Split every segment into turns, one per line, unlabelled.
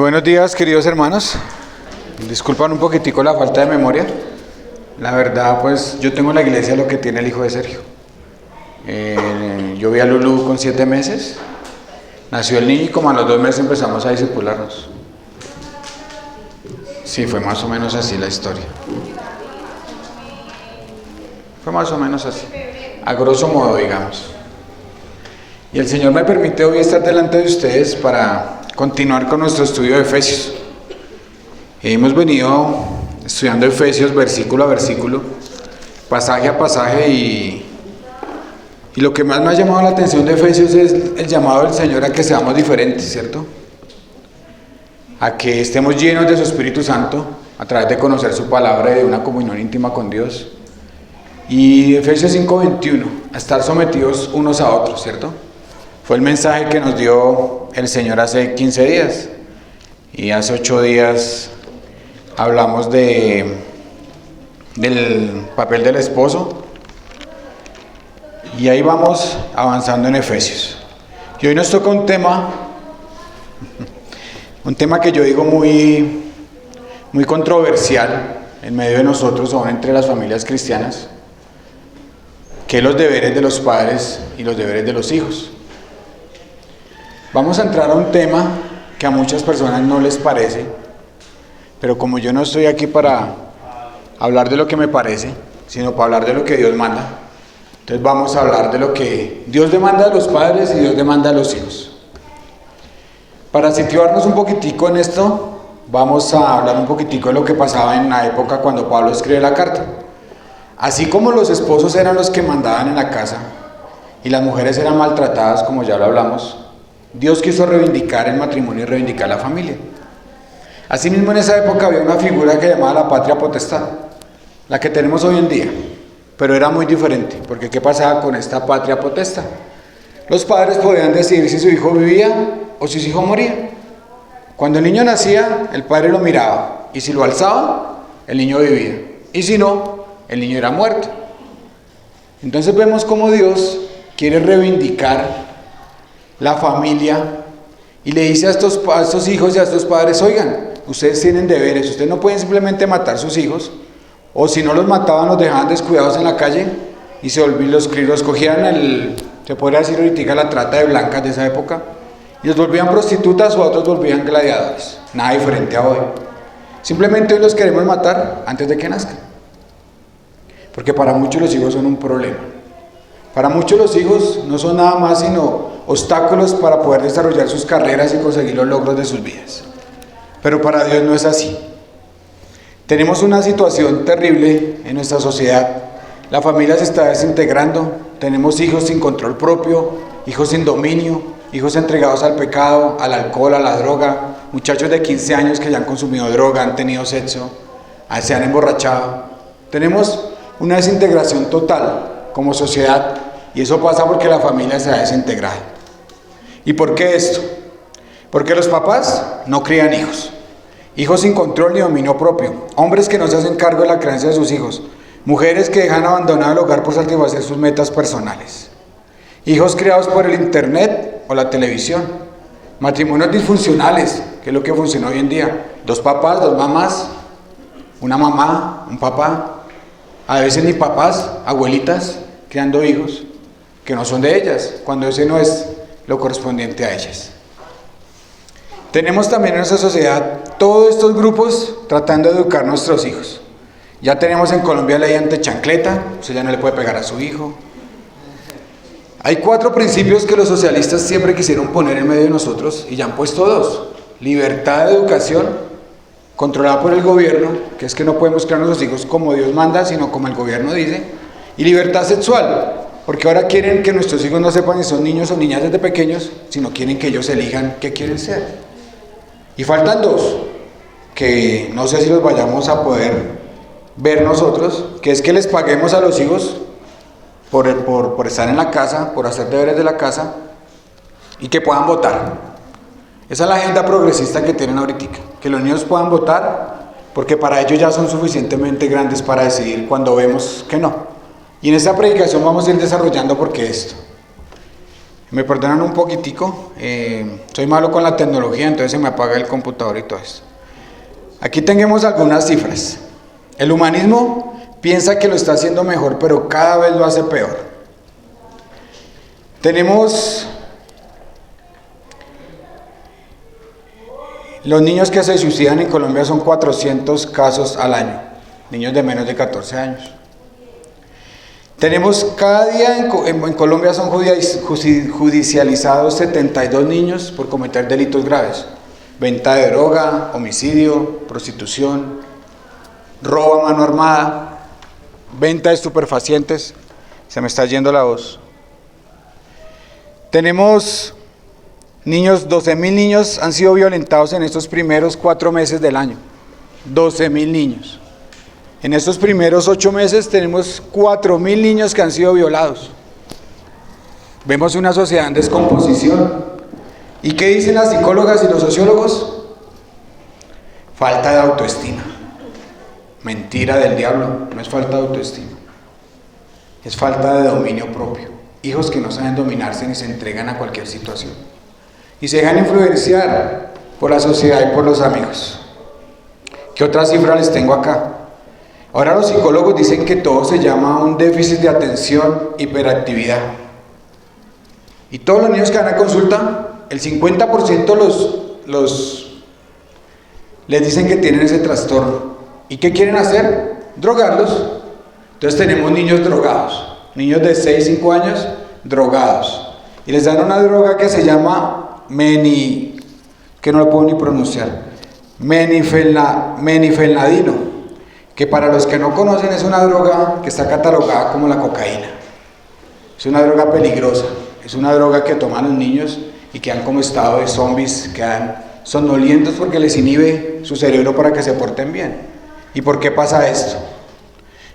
Buenos días, queridos hermanos. Disculpan un poquitico la falta de memoria. La verdad, pues yo tengo en la iglesia lo que tiene el hijo de Sergio. Yo vi a Lulú con 7 meses. Nació el niño y como a los 2 meses empezamos a discipularnos. Sí, fue más o menos así la historia. Fue más o menos así. A grosso modo, digamos. Y el Señor me permite hoy estar delante de ustedes para continuar con nuestro estudio de Efesios. Hemos venido estudiando Efesios versículo a versículo, pasaje a pasaje, y lo que más me ha llamado la atención de Efesios es el llamado del Señor a que seamos diferentes, ¿cierto? A que estemos llenos de su Espíritu Santo a través de conocer su palabra y de una comunión íntima con Dios. Y Efesios 5:21, a estar sometidos unos a otros, ¿cierto? Fue el mensaje que nos dio el Señor hace 15 días. Y hace 8 días hablamos del papel del esposo. Y ahí vamos avanzando en Efesios. Y hoy nos toca un tema que yo digo muy controversial en medio de nosotros, o entre las familias cristianas, que es los deberes de los padres y los deberes de los hijos. Vamos a entrar a un tema que a muchas personas no les parece, pero como yo no estoy aquí para hablar de lo que me parece, sino para hablar de lo que Dios manda, entonces vamos a hablar de lo que Dios demanda a los padres y Dios demanda a los hijos. Para situarnos un poquitico en esto, vamos a hablar un poquitico de lo que pasaba en la época cuando Pablo escribe la carta. Así como los esposos eran los que mandaban en la casa y las mujeres eran maltratadas, como ya lo hablamos, Dios quiso reivindicar el matrimonio y reivindicar la familia. Asimismo, en esa época había una figura que llamaba la patria potestad, la que tenemos hoy en día, pero era muy diferente, porque ¿qué pasaba con esta patria potestad? Los padres podían decidir si su hijo vivía o si su hijo moría. Cuando el niño nacía, el padre lo miraba, y si lo alzaba, el niño vivía, y si no, el niño era muerto. Entonces vemos cómo Dios quiere reivindicar la familia y le dice a estos hijos y a estos padres: oigan, ustedes tienen deberes, ustedes no pueden simplemente matar a sus hijos, o si no los mataban los dejaban descuidados en la calle y los cogían se podría decir ahorita la trata de blancas de esa época, y los volvían prostitutas o a otros volvían gladiadores. Nada diferente a hoy. Simplemente hoy los queremos matar antes de que nazcan, porque para muchos los hijos son un problema. Para muchos los hijos no son nada más sino obstáculos para poder desarrollar sus carreras y conseguir los logros de sus vidas. Pero para Dios no es así. Tenemos una situación terrible en nuestra sociedad. La familia se está desintegrando. Tenemos hijos sin control propio, hijos sin dominio, hijos entregados al pecado, al alcohol, a la droga, muchachos de 15 años que ya han consumido droga, han tenido sexo, se han emborrachado. Tenemos una desintegración total como sociedad, y eso pasa porque la familia se ha desintegrado. ¿Y por qué esto? Porque los papás no crían hijos sin control ni dominio propio, hombres que no se hacen cargo de la crianza de sus hijos, mujeres que dejan abandonado el hogar por satisfacer sus metas personales, hijos criados por el internet o la televisión, matrimonios disfuncionales, que es lo que funciona hoy en día: 2 papás, 2 mamás, una mamá, un papá, a veces ni papás, abuelitas criando hijos que no son de ellas, cuando ese no es lo correspondiente a ellas. Tenemos también en nuestra sociedad todos estos grupos tratando de educar a nuestros hijos. Ya tenemos en Colombia ley antichancleta, usted ya no le puede pegar a su hijo. Hay 4 principios que los socialistas siempre quisieron poner en medio de nosotros, y ya han puesto 2. Libertad de educación, controlada por el gobierno, que es que no podemos criar a nuestros hijos como Dios manda, sino como el gobierno dice. Y libertad sexual, porque ahora quieren que nuestros hijos no sepan si son niños o niñas desde pequeños, sino quieren que ellos elijan qué quieren ser. Y faltan 2, que no sé si los vayamos a poder ver nosotros, que es que les paguemos a los hijos por estar en la casa, por hacer deberes de la casa, y que puedan votar. Esa es la agenda progresista que tienen ahorita, que los niños puedan votar, porque para ellos ya son suficientemente grandes para decidir cuando vemos que no. Y en esta predicación vamos a ir desarrollando por qué esto. Me perdonan un poquitico, soy malo con la tecnología, entonces se me apaga el computador y todo eso. Aquí tenemos algunas cifras. El humanismo piensa que lo está haciendo mejor, pero cada vez lo hace peor. Tenemos los niños que se suicidan en Colombia, son 400 casos al año, niños de menos de 14 años. Tenemos cada día en Colombia son judicializados 72 niños por cometer delitos graves: venta de droga, homicidio, prostitución, robo a mano armada, venta de estupefacientes. Se me está yendo la voz. Tenemos niños, 12.000 niños han sido violentados en estos primeros 4 meses del año. 12.000 niños. En estos primeros 8 meses tenemos 4.000 niños que han sido violados. Vemos una sociedad en descomposición. ¿Y qué dicen las psicólogas y los sociólogos? Falta de autoestima. Mentira del diablo, no es falta de autoestima. Es falta de dominio propio. Hijos que no saben dominarse ni se entregan a cualquier situación. Y se dejan influenciar por la sociedad y por los amigos. ¿Qué otra cifra les tengo acá? Ahora los psicólogos dicen que todo se llama un déficit de atención, hiperactividad. Y todos los niños que van a consulta, el 50% les dicen que tienen ese trastorno. ¿Y qué quieren hacer? Drogarlos. Entonces tenemos niños drogados, niños de 6, 5 años drogados. Y les dan una droga que se llama que no lo puedo ni pronunciar, menifenadino. Que para los que no conocen es una droga que está catalogada como la cocaína. Es una droga peligrosa, es una droga que toman los niños y quedan como estado de zombies, quedan somnolientos porque les inhibe su cerebro para que se porten bien. ¿Y por qué pasa esto?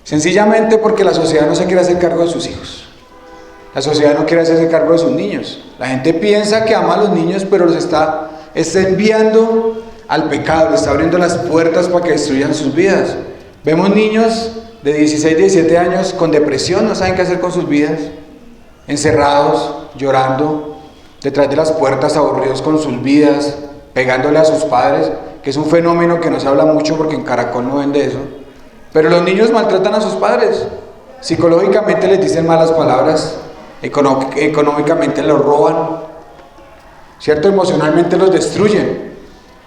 Sencillamente porque la sociedad no se quiere hacer cargo de sus hijos. La sociedad no quiere hacerse cargo de sus niños. La gente piensa que ama a los niños, pero los está enviando al pecado, les está abriendo las puertas para que destruyan sus vidas. Vemos niños de 16, 17 años con depresión, no saben qué hacer con sus vidas, encerrados, llorando, detrás de las puertas, aburridos con sus vidas, pegándole a sus padres, que es un fenómeno que no se habla mucho porque en Caracol no ven de eso. Pero los niños maltratan a sus padres, psicológicamente les dicen malas palabras, económicamente los roban, ¿cierto? Emocionalmente los destruyen,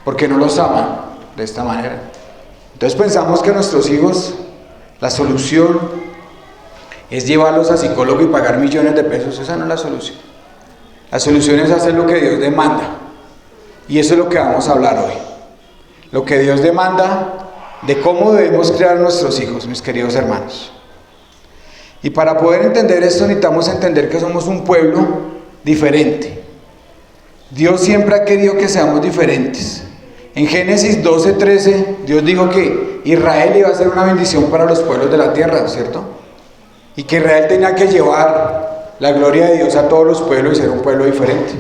porque no los aman de esta manera. Entonces pensamos que nuestros hijos, la solución es llevarlos a psicólogo y pagar millones de pesos. Esa no es la solución. La solución es hacer lo que Dios demanda. Y eso es lo que vamos a hablar hoy. Lo que Dios demanda de cómo debemos criar a nuestros hijos, mis queridos hermanos. Y para poder entender esto necesitamos entender que somos un pueblo diferente. Dios siempre ha querido que seamos diferentes. En Génesis 12:13, Dios dijo que Israel iba a ser una bendición para los pueblos de la tierra, ¿cierto? Y que Israel tenía que llevar la gloria de Dios a todos los pueblos y ser un pueblo diferente.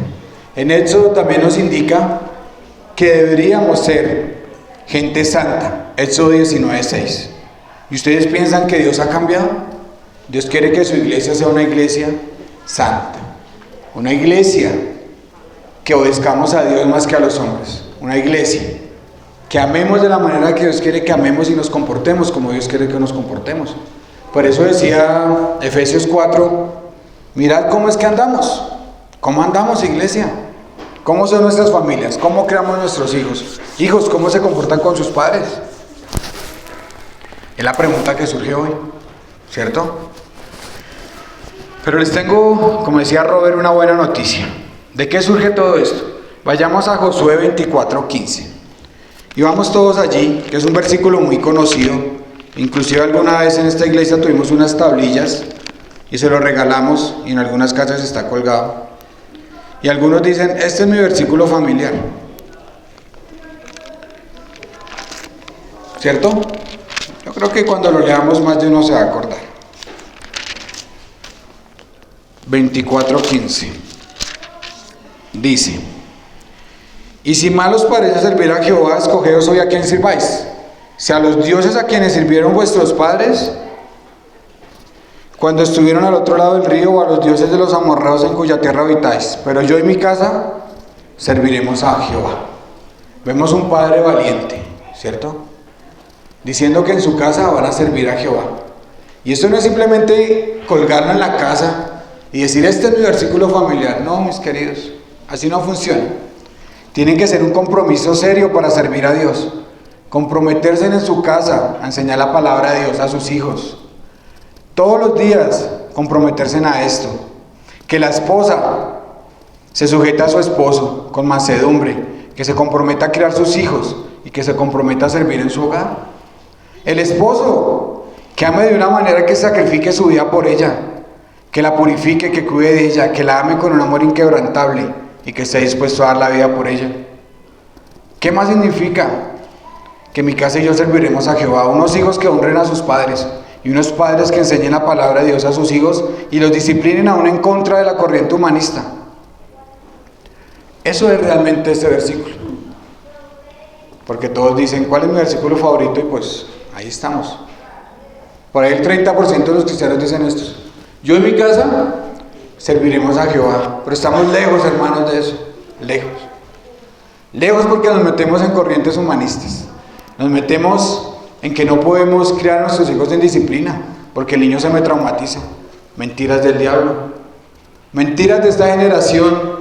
En Éxodo también nos indica que deberíamos ser gente santa. Éxodo 19:6. ¿Y ustedes piensan que Dios ha cambiado? Dios quiere que su iglesia sea una iglesia santa. Una iglesia que obedezcamos a Dios más que a los hombres. Una iglesia que amemos de la manera que Dios quiere que amemos y nos comportemos como Dios quiere que nos comportemos. Por eso decía Efesios 4, mirad cómo es que andamos. ¿Cómo andamos, iglesia? ¿Cómo son nuestras familias? ¿Cómo creamos nuestros hijos? Hijos, ¿cómo se comportan con sus padres? Es la pregunta que surge hoy, ¿cierto? Pero les tengo, como decía Robert, una buena noticia. ¿De qué surge todo esto? Vayamos a Josué 24:15. Y vamos todos allí, que es un versículo muy conocido. Inclusive alguna vez en esta iglesia tuvimos unas tablillas y se lo regalamos y en algunas casas está colgado. Y algunos dicen, este es mi versículo familiar. ¿Cierto? Yo creo que cuando lo leamos más de uno se va a acordar. 24:15. Dice, y si mal os parece servir a Jehová, escogeos hoy a quien sirváis, si a los dioses a quienes sirvieron vuestros padres, cuando estuvieron al otro lado del río, o a los dioses de los amorreos en cuya tierra habitáis. Pero yo y mi casa serviremos a Jehová. Vemos un padre valiente, ¿cierto? Diciendo que en su casa van a servir a Jehová. Y esto no es simplemente colgarlo en la casa y decir, este es mi versículo familiar. No, mis queridos, así no funciona. Tienen que ser un compromiso serio para servir a Dios. Comprometerse en su casa a enseñar la palabra de Dios a sus hijos. Todos los días comprometerse a esto. Que la esposa se sujeta a su esposo con mansedumbre. Que se comprometa a criar sus hijos y que se comprometa a servir en su hogar. El esposo que ame de una manera que sacrifique su vida por ella. Que la purifique, que cuide de ella, que la ame con un amor inquebrantable y que esté dispuesto a dar la vida por ella. ¿Qué más significa? Que mi casa y yo serviremos a Jehová. Unos hijos que honren a sus padres y unos padres que enseñen la palabra de Dios a sus hijos y los disciplinen aún en contra de la corriente humanista. Eso es realmente este versículo. Porque todos dicen, ¿cuál es mi versículo favorito? Y pues ahí estamos. Por ahí el 30% de los cristianos dicen esto. Yo en mi casa serviremos a Jehová. Pero estamos lejos, hermanos, de eso. Lejos. Lejos porque nos metemos en corrientes humanistas. Nos metemos en que no podemos criar a nuestros hijos en disciplina, porque el niño se me traumatiza. Mentiras del diablo. Mentiras de esta generación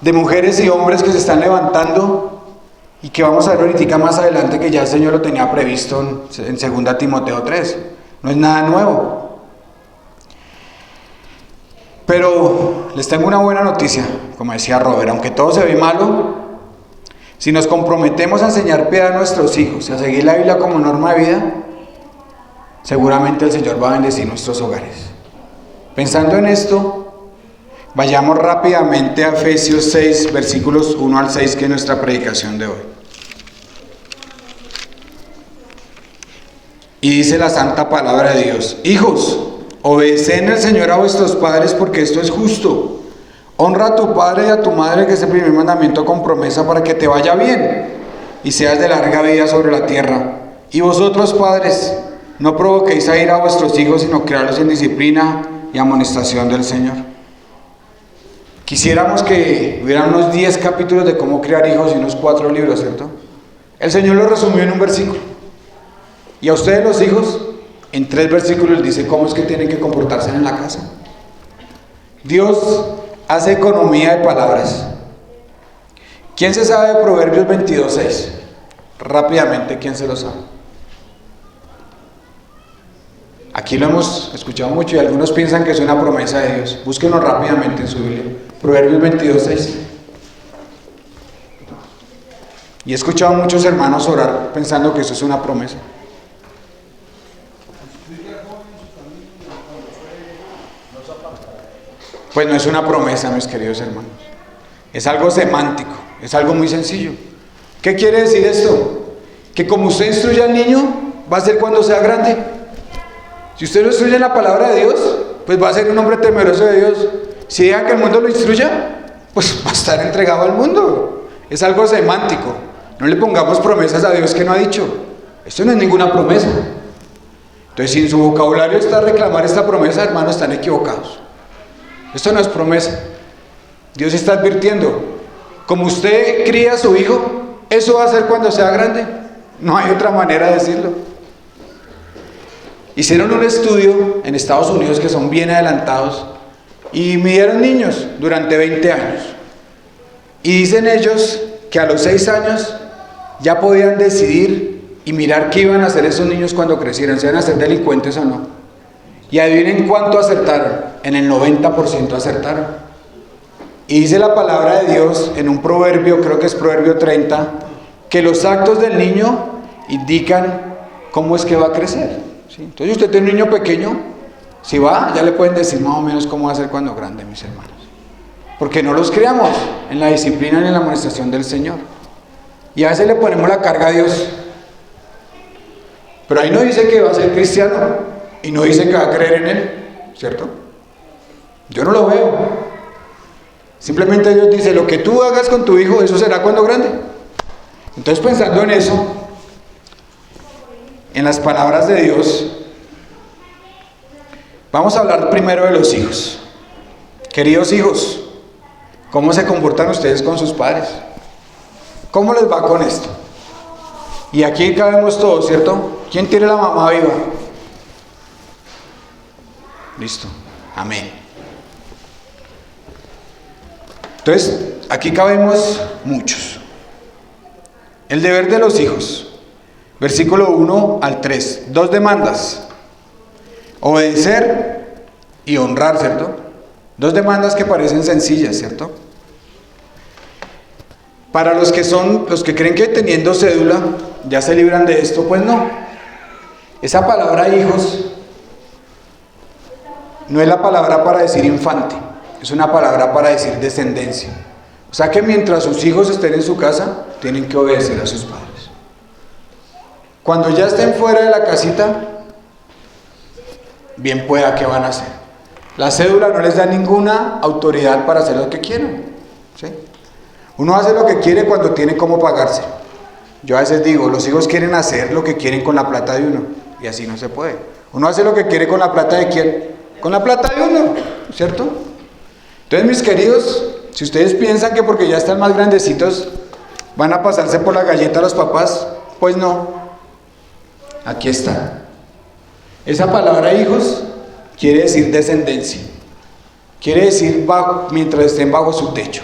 de mujeres y hombres que se están levantando y que vamos a ver ahorita más adelante que ya el Señor lo tenía previsto en 2 Timoteo 3. No es nada nuevo. Pero les tengo una buena noticia, como decía Robert, aunque todo se ve malo, si nos comprometemos a enseñar piedad a nuestros hijos y a seguir la Biblia como norma de vida, seguramente el Señor va a bendecir nuestros hogares. Pensando en esto, vayamos rápidamente a Efesios 6, versículos 1 al 6, que es nuestra predicación de hoy. Y dice la santa palabra de Dios: hijos, obedeced al Señor a vuestros padres, porque esto es justo. Honra a tu padre y a tu madre, que es el primer mandamiento con promesa, para que te vaya bien y seas de larga vida sobre la tierra. Y vosotros, padres, no provoquéis a ira a vuestros hijos, sino criarlos en disciplina y amonestación del Señor. Quisiéramos que hubieran unos 10 capítulos de cómo criar hijos y unos 4 libros, ¿cierto? El Señor lo resumió en un versículo. Y a ustedes, los hijos, en 3 versículos dice cómo es que tienen que comportarse en la casa. Dios hace economía de palabras. ¿Quién se sabe de Proverbios 22:6? Rápidamente, ¿quién se lo sabe? Aquí lo hemos escuchado mucho y algunos piensan que es una promesa de Dios. Búsquenlo rápidamente en su Biblia. Proverbios 22:6. Y he escuchado a muchos hermanos orar pensando que eso es una promesa. Pues no es una promesa, mis queridos hermanos. Es algo semántico, es algo muy sencillo. ¿Qué quiere decir esto? Que como usted instruye al niño, va a ser cuando sea grande. Si usted lo instruye en la palabra de Dios, pues va a ser un hombre temeroso de Dios. Si deja que el mundo lo instruya, pues va a estar entregado al mundo. Es algo semántico. No le pongamos promesas a Dios que no ha dicho. Esto no es ninguna promesa. Entonces, si en su vocabulario está reclamar esta promesa, hermanos, están equivocados. Esto no es promesa. Dios está advirtiendo, como usted cría a su hijo, eso va a ser cuando sea grande. No hay otra manera de decirlo. Hicieron un estudio en Estados Unidos, que son bien adelantados, y midieron niños durante 20 años. Y dicen ellos que a los 6 años ya podían decidir y mirar qué iban a hacer esos niños cuando crecieran, si iban a ser delincuentes o no. Y adivinen cuánto acertaron. En el 90% acertaron. Y dice la palabra de Dios en un proverbio, creo que es Proverbio 30, que los actos del niño indican cómo es que va a crecer, ¿sí? Entonces usted tiene un niño pequeño, si va, ya le pueden decir más o menos cómo va a ser cuando grande, mis hermanos. Porque no los creamos en la disciplina ni en la amonestación del Señor. Y a veces le ponemos la carga a Dios. Pero ahí no dice que va a ser cristiano. Y no dice que va a creer en Él, ¿cierto? Yo no lo veo. Simplemente Dios dice, lo que tú hagas con tu hijo, eso será cuando grande. Entonces, pensando en eso, en las palabras de Dios, Vamos a hablar primero de los hijos. Queridos hijos, ¿cómo se comportan ustedes con sus padres? ¿Cómo les va con esto? Y aquí cabemos todos, ¿cierto? ¿Quién tiene la mamá viva? Listo. Amén. Entonces, aquí cabemos muchos. El deber de los hijos. Versículo 1 al 3. 2 demandas. Obedecer y honrar, ¿cierto? 2 demandas que parecen sencillas, ¿cierto? Para los que creen que teniendo cédula ya se libran de esto, pues no. Esa palabra hijos no es la palabra para decir infante, es una palabra para decir descendencia. O sea que mientras sus hijos estén en su casa, tienen que obedecer a sus padres. Cuando ya estén fuera de la casita, bien pueda, ¿qué van a hacer? La cédula no les da ninguna autoridad para hacer lo que quieran, ¿sí? Uno hace lo que quiere cuando tiene cómo pagarse. Yo a veces digo, los hijos quieren hacer lo que quieren con la plata de uno, y así no se puede. Uno hace lo que quiere con la plata de quién, con la plata de uno, ¿cierto? Entonces, mis queridos, si ustedes piensan que porque ya están más grandecitos van a pasarse por la galleta a los papás, pues no. Aquí está. Esa palabra hijos quiere decir descendencia. Quiere decir mientras estén bajo su techo.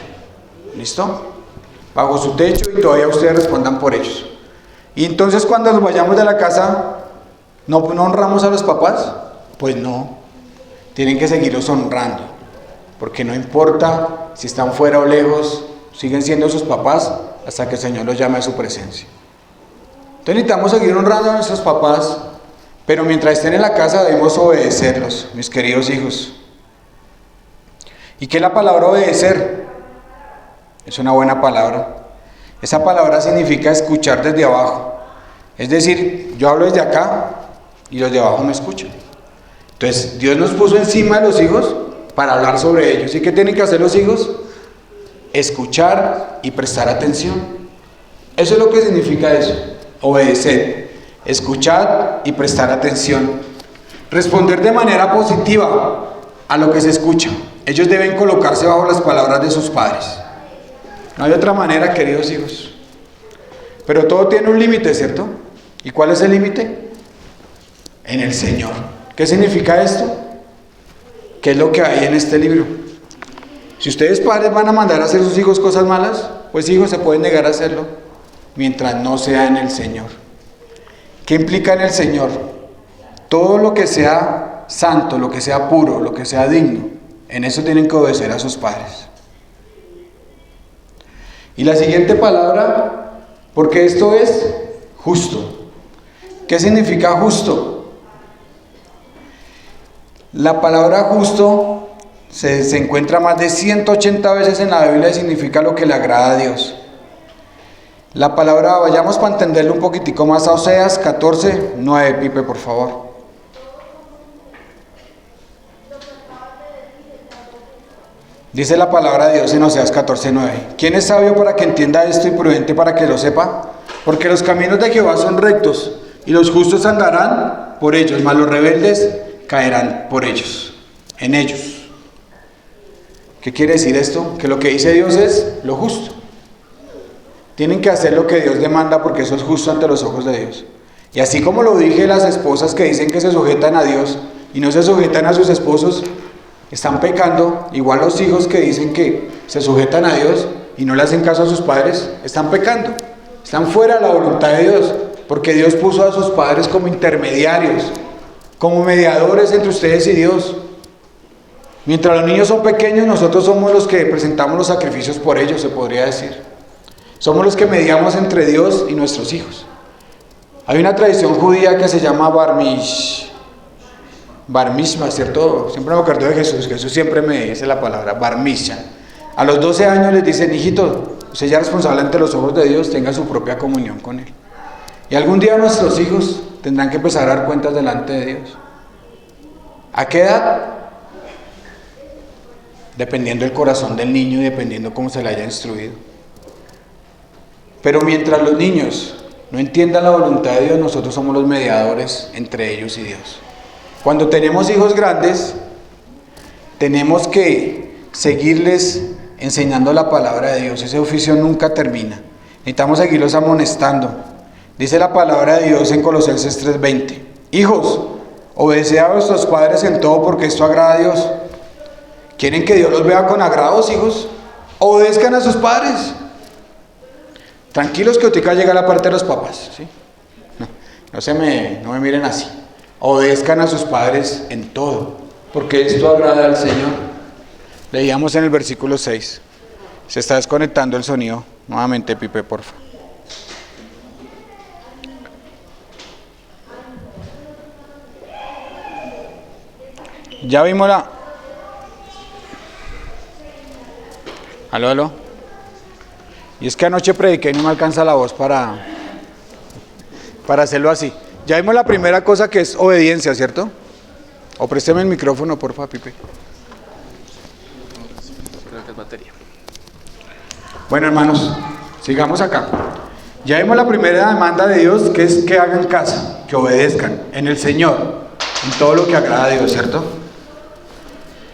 ¿Listo? Bajo su techo y todavía ustedes respondan por ellos. Y entonces cuando nos vayamos de la casa, ¿no honramos a los papás? Pues no. Tienen que seguirlos honrando. Porque no importa si están fuera o lejos, siguen siendo sus papás hasta que el Señor los llame a su presencia. Entonces necesitamos seguir honrando a nuestros papás, pero mientras estén en la casa debemos obedecerlos, mis queridos hijos. ¿Y qué es la palabra obedecer? Es una buena palabra. Esa palabra significa escuchar desde abajo. Es decir, yo hablo desde acá y los de abajo me escuchan. Entonces, Dios nos puso encima de los hijos para hablar sobre ellos. ¿Y qué tienen que hacer los hijos? Escuchar y prestar atención. Eso es lo que significa eso. Obedecer, escuchar y prestar atención. Responder de manera positiva a lo que se escucha. Ellos deben colocarse bajo las palabras de sus padres. No hay otra manera, queridos hijos. Pero todo tiene un límite, ¿cierto? ¿Y cuál es el límite? En el Señor. ¿Qué significa esto? ¿Qué es lo que hay en este libro? Si ustedes padres van a mandar a hacer a sus hijos cosas malas, pues hijos se pueden negar a hacerlo, mientras no sea en el Señor. ¿Qué implica en el Señor? Todo lo que sea santo, lo que sea puro, lo que sea digno, en eso tienen que obedecer a sus padres. Y la siguiente palabra, porque esto es justo. ¿Qué significa justo? La palabra justo se encuentra más de 180 veces en la Biblia y significa lo que le agrada a Dios. La palabra, vayamos para entenderlo un poquitico más a Oseas 14, 9, Pipe, por favor. Dice la palabra de Dios en Oseas 14, 9. ¿Quién es sabio para que entienda esto y prudente para que lo sepa? Porque los caminos de Jehová son rectos, y los justos andarán por ellos, mas los rebeldes caerán por ellos, en ellos. ¿Qué quiere decir esto? Que lo que dice Dios es lo justo. Tienen que hacer lo que Dios demanda porque eso es justo ante los ojos de Dios. Y así como lo dije, las esposas que dicen que se sujetan a Dios y no se sujetan a sus esposos, están pecando. Igual los hijos que dicen que se sujetan a Dios y no le hacen caso a sus padres, están pecando. Están fuera de la voluntad de Dios, porque Dios puso a sus padres como intermediarios, como mediadores entre ustedes y Dios. Mientras los niños son pequeños, nosotros somos los que presentamos los sacrificios por ellos, se podría decir. Somos los que mediamos entre Dios y nuestros hijos. Hay una tradición judía que se llama Bar Mishma, ¿cierto? Siempre me acuerdo de Jesús. Jesús siempre me dice la palabra Bar Mishma. A los 12 años les dicen: hijito, usted ya es responsable ante los ojos de Dios, tenga su propia comunión con Él. Y algún día nuestros hijos tendrán que empezar a dar cuentas delante de Dios. ¿A qué edad? Dependiendo del corazón del niño y dependiendo cómo se le haya instruido. Pero mientras los niños no entiendan la voluntad de Dios, nosotros somos los mediadores entre ellos y Dios. Cuando tenemos hijos grandes, tenemos que seguirles enseñando la palabra de Dios. Ese oficio nunca termina. Necesitamos seguirlos amonestando. Dice la palabra de Dios en Colosenses 3:20. Hijos, obedeced a vuestros padres en todo, porque esto agrada a Dios. ¿Quieren que Dios los vea con agrados, hijos? Obedezcan a sus padres. Tranquilos que ahorita llega la parte de los papás, ¿sí? No me miren así. Obedezcan a sus padres en todo, porque esto agrada al Señor. Leíamos en el versículo 6. Se está desconectando el sonido. Nuevamente, Pipe, porfa. Ya vimos la... Aló. Y es que anoche prediqué y no me alcanza la voz para hacerlo así. Ya vimos la primera cosa, que es obediencia, ¿cierto? O présteme el micrófono, porfa, Pipe.
Creo que es batería.
Bueno, hermanos, sigamos acá. Ya vimos la primera demanda de Dios, que es que hagan caso, que obedezcan en el Señor, en todo lo que agrada a Dios, ¿cierto?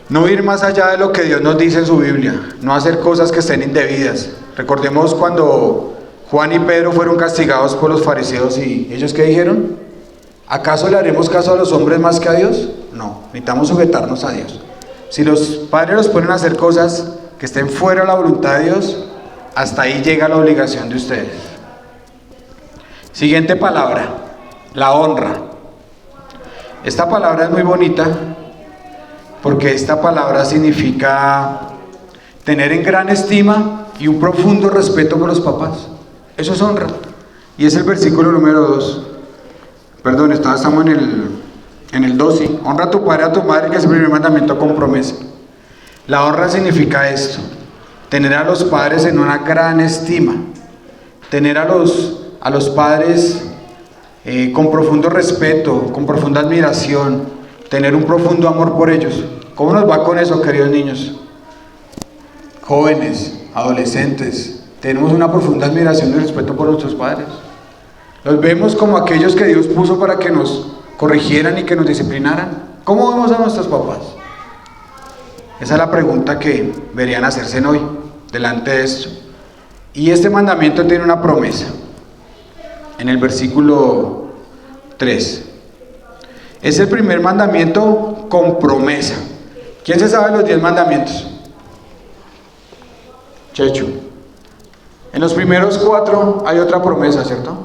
No ir más allá de lo que Dios nos dice en su Biblia, no hacer cosas que estén indebidas. Recordemos cuando Juan y Pedro fueron castigados por los fariseos, y ellos ¿qué dijeron? ¿Acaso le haremos caso a los hombres más que a Dios? No, necesitamos sujetarnos a Dios. Si los padres los ponen a hacer cosas que estén fuera de la voluntad de Dios, hasta ahí llega la obligación de ustedes. Siguiente palabra, la honra. Esta palabra es muy bonita, porque esta palabra significa tener en gran estima y un profundo respeto por los papás. Eso es honra. Y es el versículo número 2. Perdón, estamos en el 2, sí. Honra a tu padre y a tu madre, que es el primer mandamiento con promesa. La honra significa esto: tener a los padres en una gran estima, tener a los padres con profundo respeto, con profunda admiración, tener un profundo amor por ellos. ¿Cómo nos va con eso, queridos niños? Jóvenes, adolescentes, tenemos una profunda admiración y respeto por nuestros padres. Los vemos como aquellos que Dios puso para que nos corrigieran y que nos disciplinaran. ¿Cómo vemos a nuestros papás? Esa es la pregunta que deberían hacerse hoy, delante de esto. Y este mandamiento tiene una promesa. En el versículo 3. Es el primer mandamiento con promesa. ¿Quién se sabe los 10 mandamientos? Checho. En los primeros 4 hay otra promesa, ¿cierto?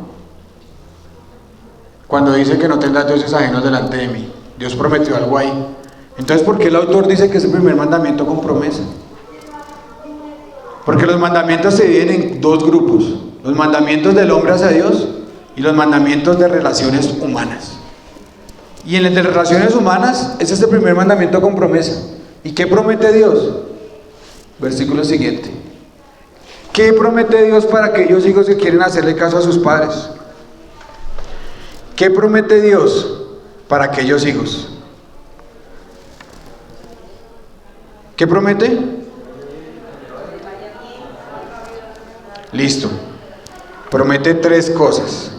Cuando dice que no tendrás dioses ajenos delante de mí. Dios prometió algo ahí. Entonces, ¿por qué el autor dice que es el primer mandamiento con promesa? Porque los mandamientos se dividen en 2 grupos: los mandamientos del hombre hacia Dios y los mandamientos de relaciones humanas. Y en el de relaciones humanas, ese es el primer mandamiento con promesa. ¿Y qué promete Dios? Versículo siguiente. ¿Qué promete Dios para aquellos hijos que quieren hacerle caso a sus padres? ¿Qué promete Dios para aquellos hijos? ¿Qué promete? Listo. Promete 3 cosas.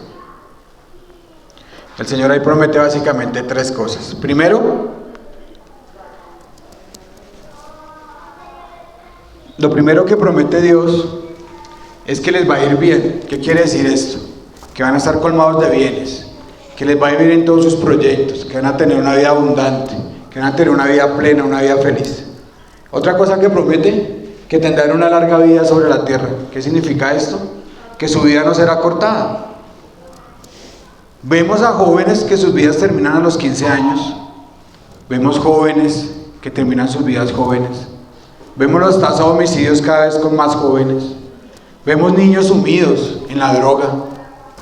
El Señor ahí promete básicamente 3 cosas. Primero, lo primero que promete Dios es que les va a ir bien. ¿Qué quiere decir esto? Que van a estar colmados de bienes, que les va a ir bien en todos sus proyectos, que van a tener una vida abundante, que van a tener una vida plena, una vida feliz. Otra cosa que promete, que tendrán una larga vida sobre la tierra. ¿Qué significa esto? Que su vida no será cortada. Vemos a jóvenes que sus vidas terminan a los 15 años. Vemos jóvenes que terminan sus vidas jóvenes. Vemos las tasas de homicidios cada vez con más jóvenes. Vemos niños sumidos en la droga,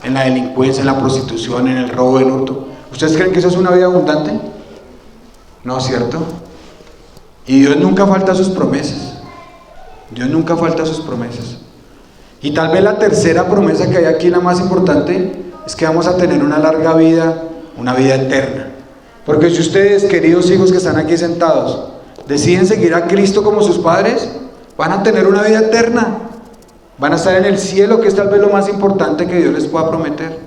en la delincuencia, en la prostitución, en el robo, en hurto. ¿Ustedes creen que eso es una vida abundante? No, ¿cierto? Y Dios nunca falta a sus promesas. Dios nunca falta a sus promesas. Y tal vez la tercera promesa que hay aquí, la más importante, es que vamos a tener una larga vida, una vida eterna. Porque si ustedes, queridos hijos que están aquí sentados, deciden seguir a Cristo como sus padres, van a tener una vida eterna. Van a estar en el cielo, que es tal vez lo más importante que Dios les pueda prometer.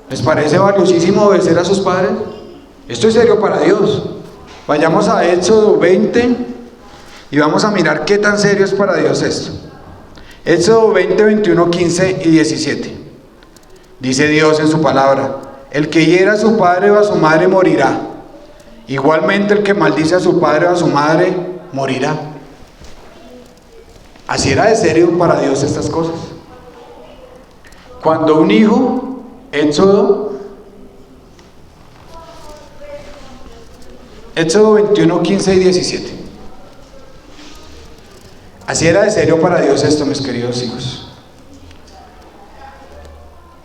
¿Les parece valiosísimo obedecer a sus padres? Esto es serio para Dios. Vayamos a Éxodo 20 y vamos a mirar qué tan serio es para Dios esto. Éxodo 20, 21, 15 y 17. Dice Dios en su palabra: el que hiera a su padre o a su madre morirá. Igualmente el que maldice a su padre o a su madre morirá. Así era de serio para Dios estas cosas. Cuando un hijo, Éxodo 21, 15 y 17. Así era de serio para Dios esto, mis queridos hijos.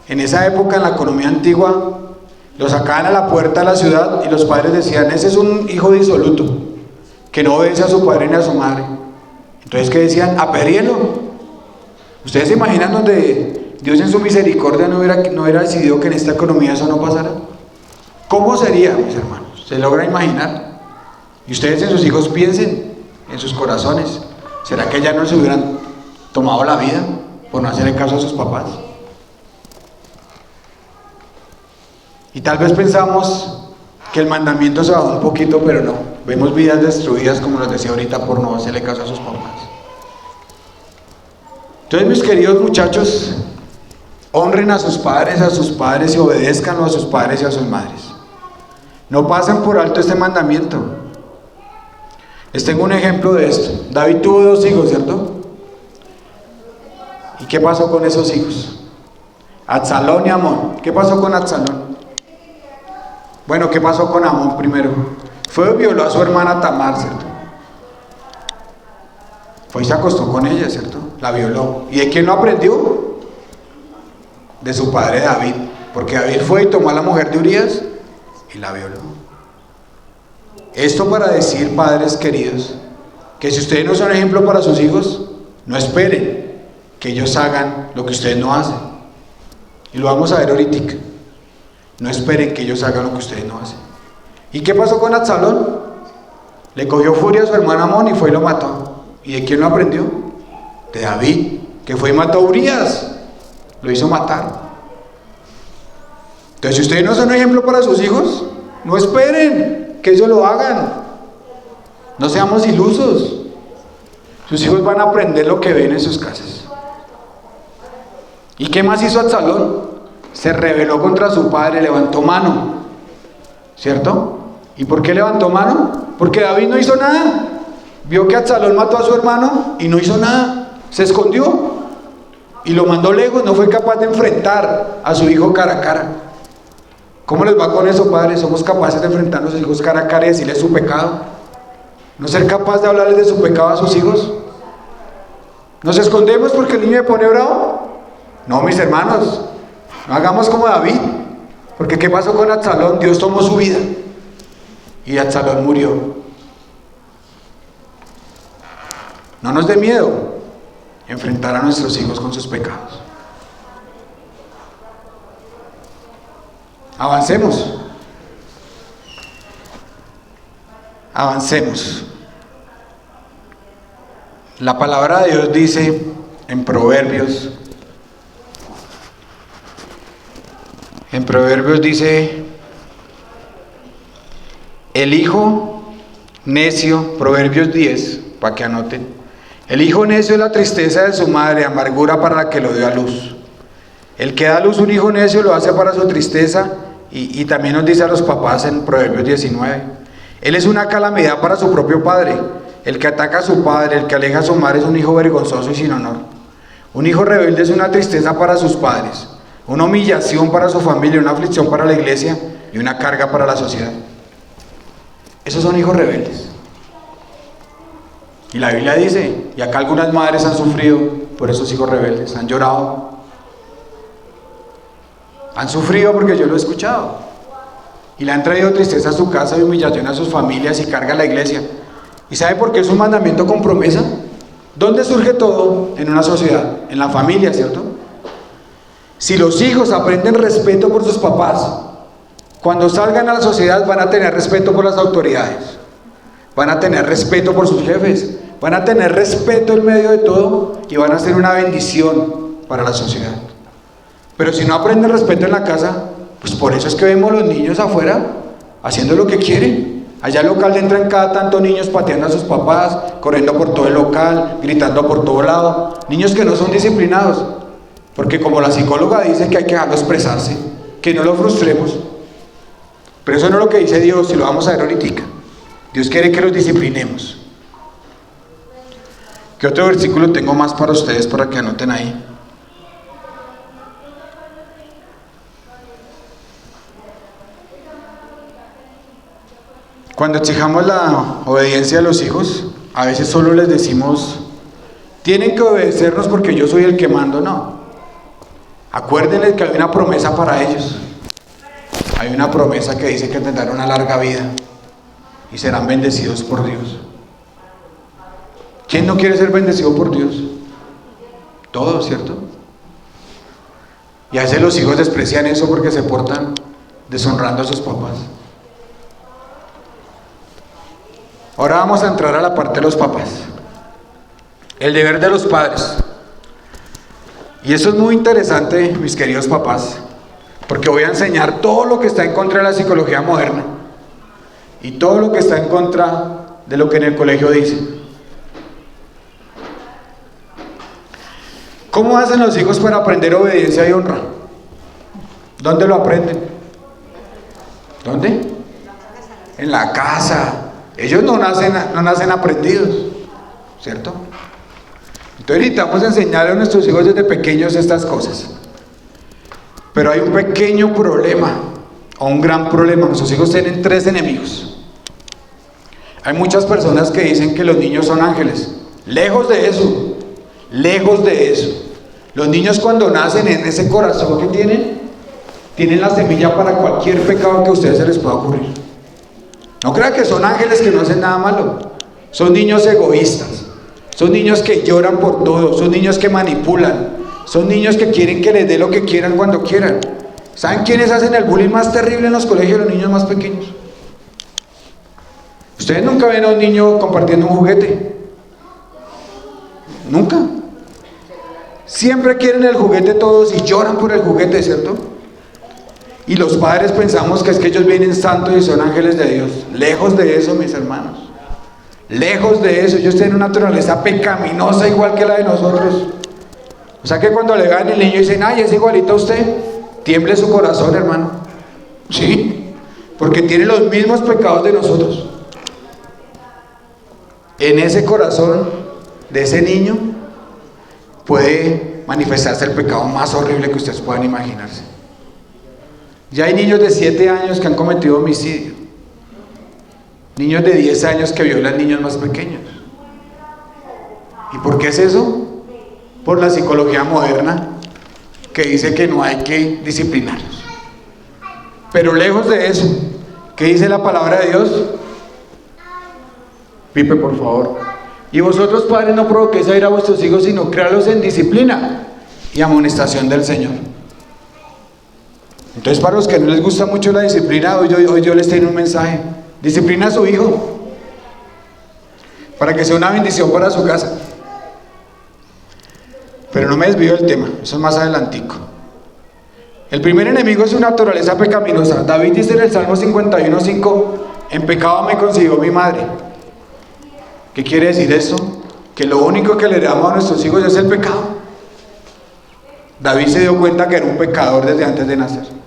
En esa época, en la economía antigua, lo sacaban a la puerta de la ciudad y los padres decían: ese es un hijo disoluto, que no obedece a su padre ni a su madre. Entonces, ¿qué decían? Apedríenlo. ¿Ustedes se imaginan donde Dios en su misericordia no hubiera decidido que en esta economía eso no pasara? ¿Cómo sería, mis hermanos? ¿Se logra imaginar? Y ustedes en sus hijos piensen, en sus corazones: ¿será que ya no se hubieran tomado la vida por no hacerle caso a sus papás? Y tal vez pensamos que el mandamiento se bajó un poquito, pero no. Vemos vidas destruidas, como les decía ahorita, por no hacerle caso a sus papás. Entonces, mis queridos muchachos, honren a sus padres y obedezcan a sus padres y a sus madres. No pasen por alto este mandamiento. Les tengo un ejemplo de esto. David tuvo 2 hijos, ¿cierto? ¿Y qué pasó con esos hijos? Absalón y Amón. ¿Qué pasó con Absalón? Bueno, ¿qué pasó con Amón primero? Violó a su hermana Tamar, ¿cierto? Fue y se acostó con ella, ¿cierto? La violó. ¿Y de quién lo aprendió? De su padre David. Porque David fue y tomó a la mujer de Urías y la violó. Esto para decir, padres queridos, que si ustedes no son ejemplo para sus hijos, no esperen que ellos hagan lo que ustedes no hacen. Y lo vamos a ver ahorita. No esperen que ellos hagan lo que ustedes no hacen. ¿Y qué pasó con Absalón? Le cogió furia a su hermano Amón y fue y lo mató. ¿Y de quién lo aprendió? De David, que fue y mató a Urías. Lo hizo matar. Entonces, si ustedes no son ejemplo para sus hijos, no esperen que ellos lo hagan. No seamos ilusos. Sus hijos van a aprender lo que ven en sus casas. ¿Y qué más hizo Absalón? Se rebeló contra su padre, levantó mano, ¿cierto? ¿Y por qué levantó mano? Porque David no hizo nada. Vio que Absalón mató a su hermano y no hizo nada. Se escondió y lo mandó lejos. No fue capaz de enfrentar a su hijo cara a cara. ¿Cómo les va con eso, padres? ¿Somos capaces de enfrentar a nuestros hijos cara a cara y decirles su pecado? ¿No ser capaz de hablarles de su pecado a sus hijos? ¿Nos escondemos porque el niño me pone bravo? No, mis hermanos, no hagamos como David. Porque ¿qué pasó con Absalón? Dios tomó su vida y Absalón murió. No nos dé miedo enfrentar a nuestros hijos con sus pecados. Avancemos. Avancemos. La palabra de Dios dice en Proverbios dice: el hijo necio, Proverbios 10, para que anoten: el hijo necio es la tristeza de su madre, amargura para la que lo dio a luz. El que da a luz un hijo necio lo hace para su tristeza, y también nos dice a los papás en Proverbios 19: él es una calamidad para su propio padre. El que ataca a su padre, el que aleja a su madre, es un hijo vergonzoso y sin honor. Un hijo rebelde es una tristeza para sus padres, una humillación para su familia, una aflicción para la iglesia y una carga para la sociedad. Esos son hijos rebeldes. Y la Biblia dice, y acá algunas madres han sufrido por esos hijos rebeldes, han llorado, han sufrido porque yo lo he escuchado, y le han traído tristeza a su casa y humillación a sus familias y carga a la iglesia. ¿Y sabe por qué es un mandamiento con promesa? ¿Dónde surge todo? En una sociedad, en la familia, ¿cierto? Si los hijos aprenden respeto por sus papás, cuando salgan a la sociedad van a tener respeto por las autoridades, van a tener respeto por sus jefes, van a tener respeto en medio de todo y van a ser una bendición para la sociedad. Pero si no aprenden respeto en la casa, pues por eso es que vemos los niños afuera haciendo lo que quieren. Allá al local entran cada tanto niños pateando a sus papás, corriendo por todo el local, gritando por todo lado. Niños que no son disciplinados, porque como la psicóloga dice que hay que dejarlo expresarse, que no lo frustremos. Pero eso no es lo que dice Dios, y lo vamos a ver ahorita. Dios quiere que los disciplinemos. ¿Qué otro versículo tengo más para ustedes para que anoten ahí? Cuando exijamos la obediencia a los hijos, a veces solo les decimos, tienen que obedecernos porque yo soy el que mando. No. Acuérdenles que hay una promesa para ellos. Hay una promesa que dice que tendrán una larga vida y serán bendecidos por Dios. ¿Quién no quiere ser bendecido por Dios? Todos, ¿cierto? Y a veces los hijos desprecian eso porque se portan deshonrando a sus papás. Ahora vamos a entrar a la parte de los papás. El deber de los padres. Y eso es muy interesante, mis queridos papás, porque voy a enseñar todo lo que está en contra de la psicología moderna y todo lo que está en contra de lo que en el colegio dicen. ¿Cómo hacen los hijos para aprender obediencia y honra? ¿Dónde lo aprenden? ¿Dónde? En la casa. Ellos no nacen aprendidos, ¿cierto? Entonces necesitamos enseñarle a nuestros hijos desde pequeños estas cosas. Pero hay un pequeño problema, o un gran problema. Nuestros hijos tienen 3 enemigos. Hay muchas personas que dicen que los niños son ángeles. Lejos de eso, lejos de eso. Los niños cuando nacen en ese corazón que tienen la semilla para cualquier pecado que a ustedes se les pueda ocurrir. No crean que son ángeles que no hacen nada malo. Son niños egoístas. Son niños que lloran por todo. Son niños que manipulan. Son niños que quieren que les dé lo que quieran cuando quieran. ¿Saben quiénes hacen el bullying más terrible en los colegios de los niños más pequeños? Ustedes nunca ven a un niño compartiendo un juguete. Nunca. Siempre quieren el juguete todos y lloran por el juguete, ¿cierto? Y los padres pensamos que es que ellos vienen santos y son ángeles de Dios. Lejos de eso, mis hermanos. Lejos de eso. Ellos tienen una naturaleza pecaminosa igual que la de nosotros. O sea que cuando le vean el niño y dicen, ay, es igualito a usted, tiemble su corazón, hermano. Sí, porque tiene los mismos pecados de nosotros. En ese corazón de ese niño puede manifestarse el pecado más horrible que ustedes puedan imaginarse. Ya hay niños de 7 años que han cometido homicidio. Niños de 10 años que violan niños más pequeños. ¿Y por qué es eso? Por la psicología moderna que dice que no hay que disciplinarlos. Pero lejos de eso, ¿qué dice la palabra de Dios? Pipe, por favor. Y vosotros, padres, no provoquéis a ir a vuestros hijos, sino créalos en disciplina y amonestación del Señor. Entonces, para los que no les gusta mucho la disciplina, hoy yo les tengo un mensaje. Disciplina a su hijo para que sea una bendición para su casa. Pero no me desvío del tema, eso es más adelantico. El primer enemigo es su naturaleza pecaminosa. David dice en el Salmo 51:5, en pecado me concibió mi madre. ¿Qué quiere decir esto? Que lo único que le damos a nuestros hijos es el pecado. David se dio cuenta que era un pecador desde antes de nacer.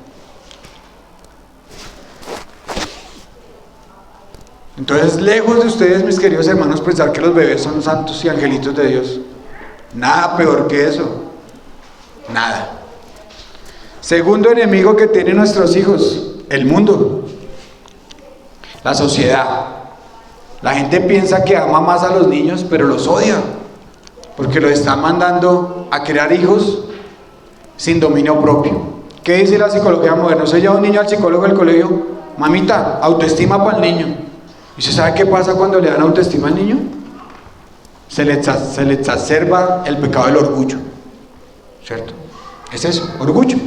Entonces, lejos de ustedes, mis queridos hermanos, pensar que los bebés son santos y angelitos de Dios. Nada peor que eso. Nada. Segundo enemigo que tienen nuestros hijos, el mundo, la sociedad. La gente piensa que ama más a los niños, pero los odia, porque los está mandando a crear hijos sin dominio propio. ¿Qué dice la psicología moderna? Se lleva un niño al psicólogo del colegio, mamita, autoestima para el niño. ¿Y se sabe qué pasa cuando le dan autoestima al niño? Se le exacerba el pecado del orgullo, ¿cierto? Es eso, orgullo.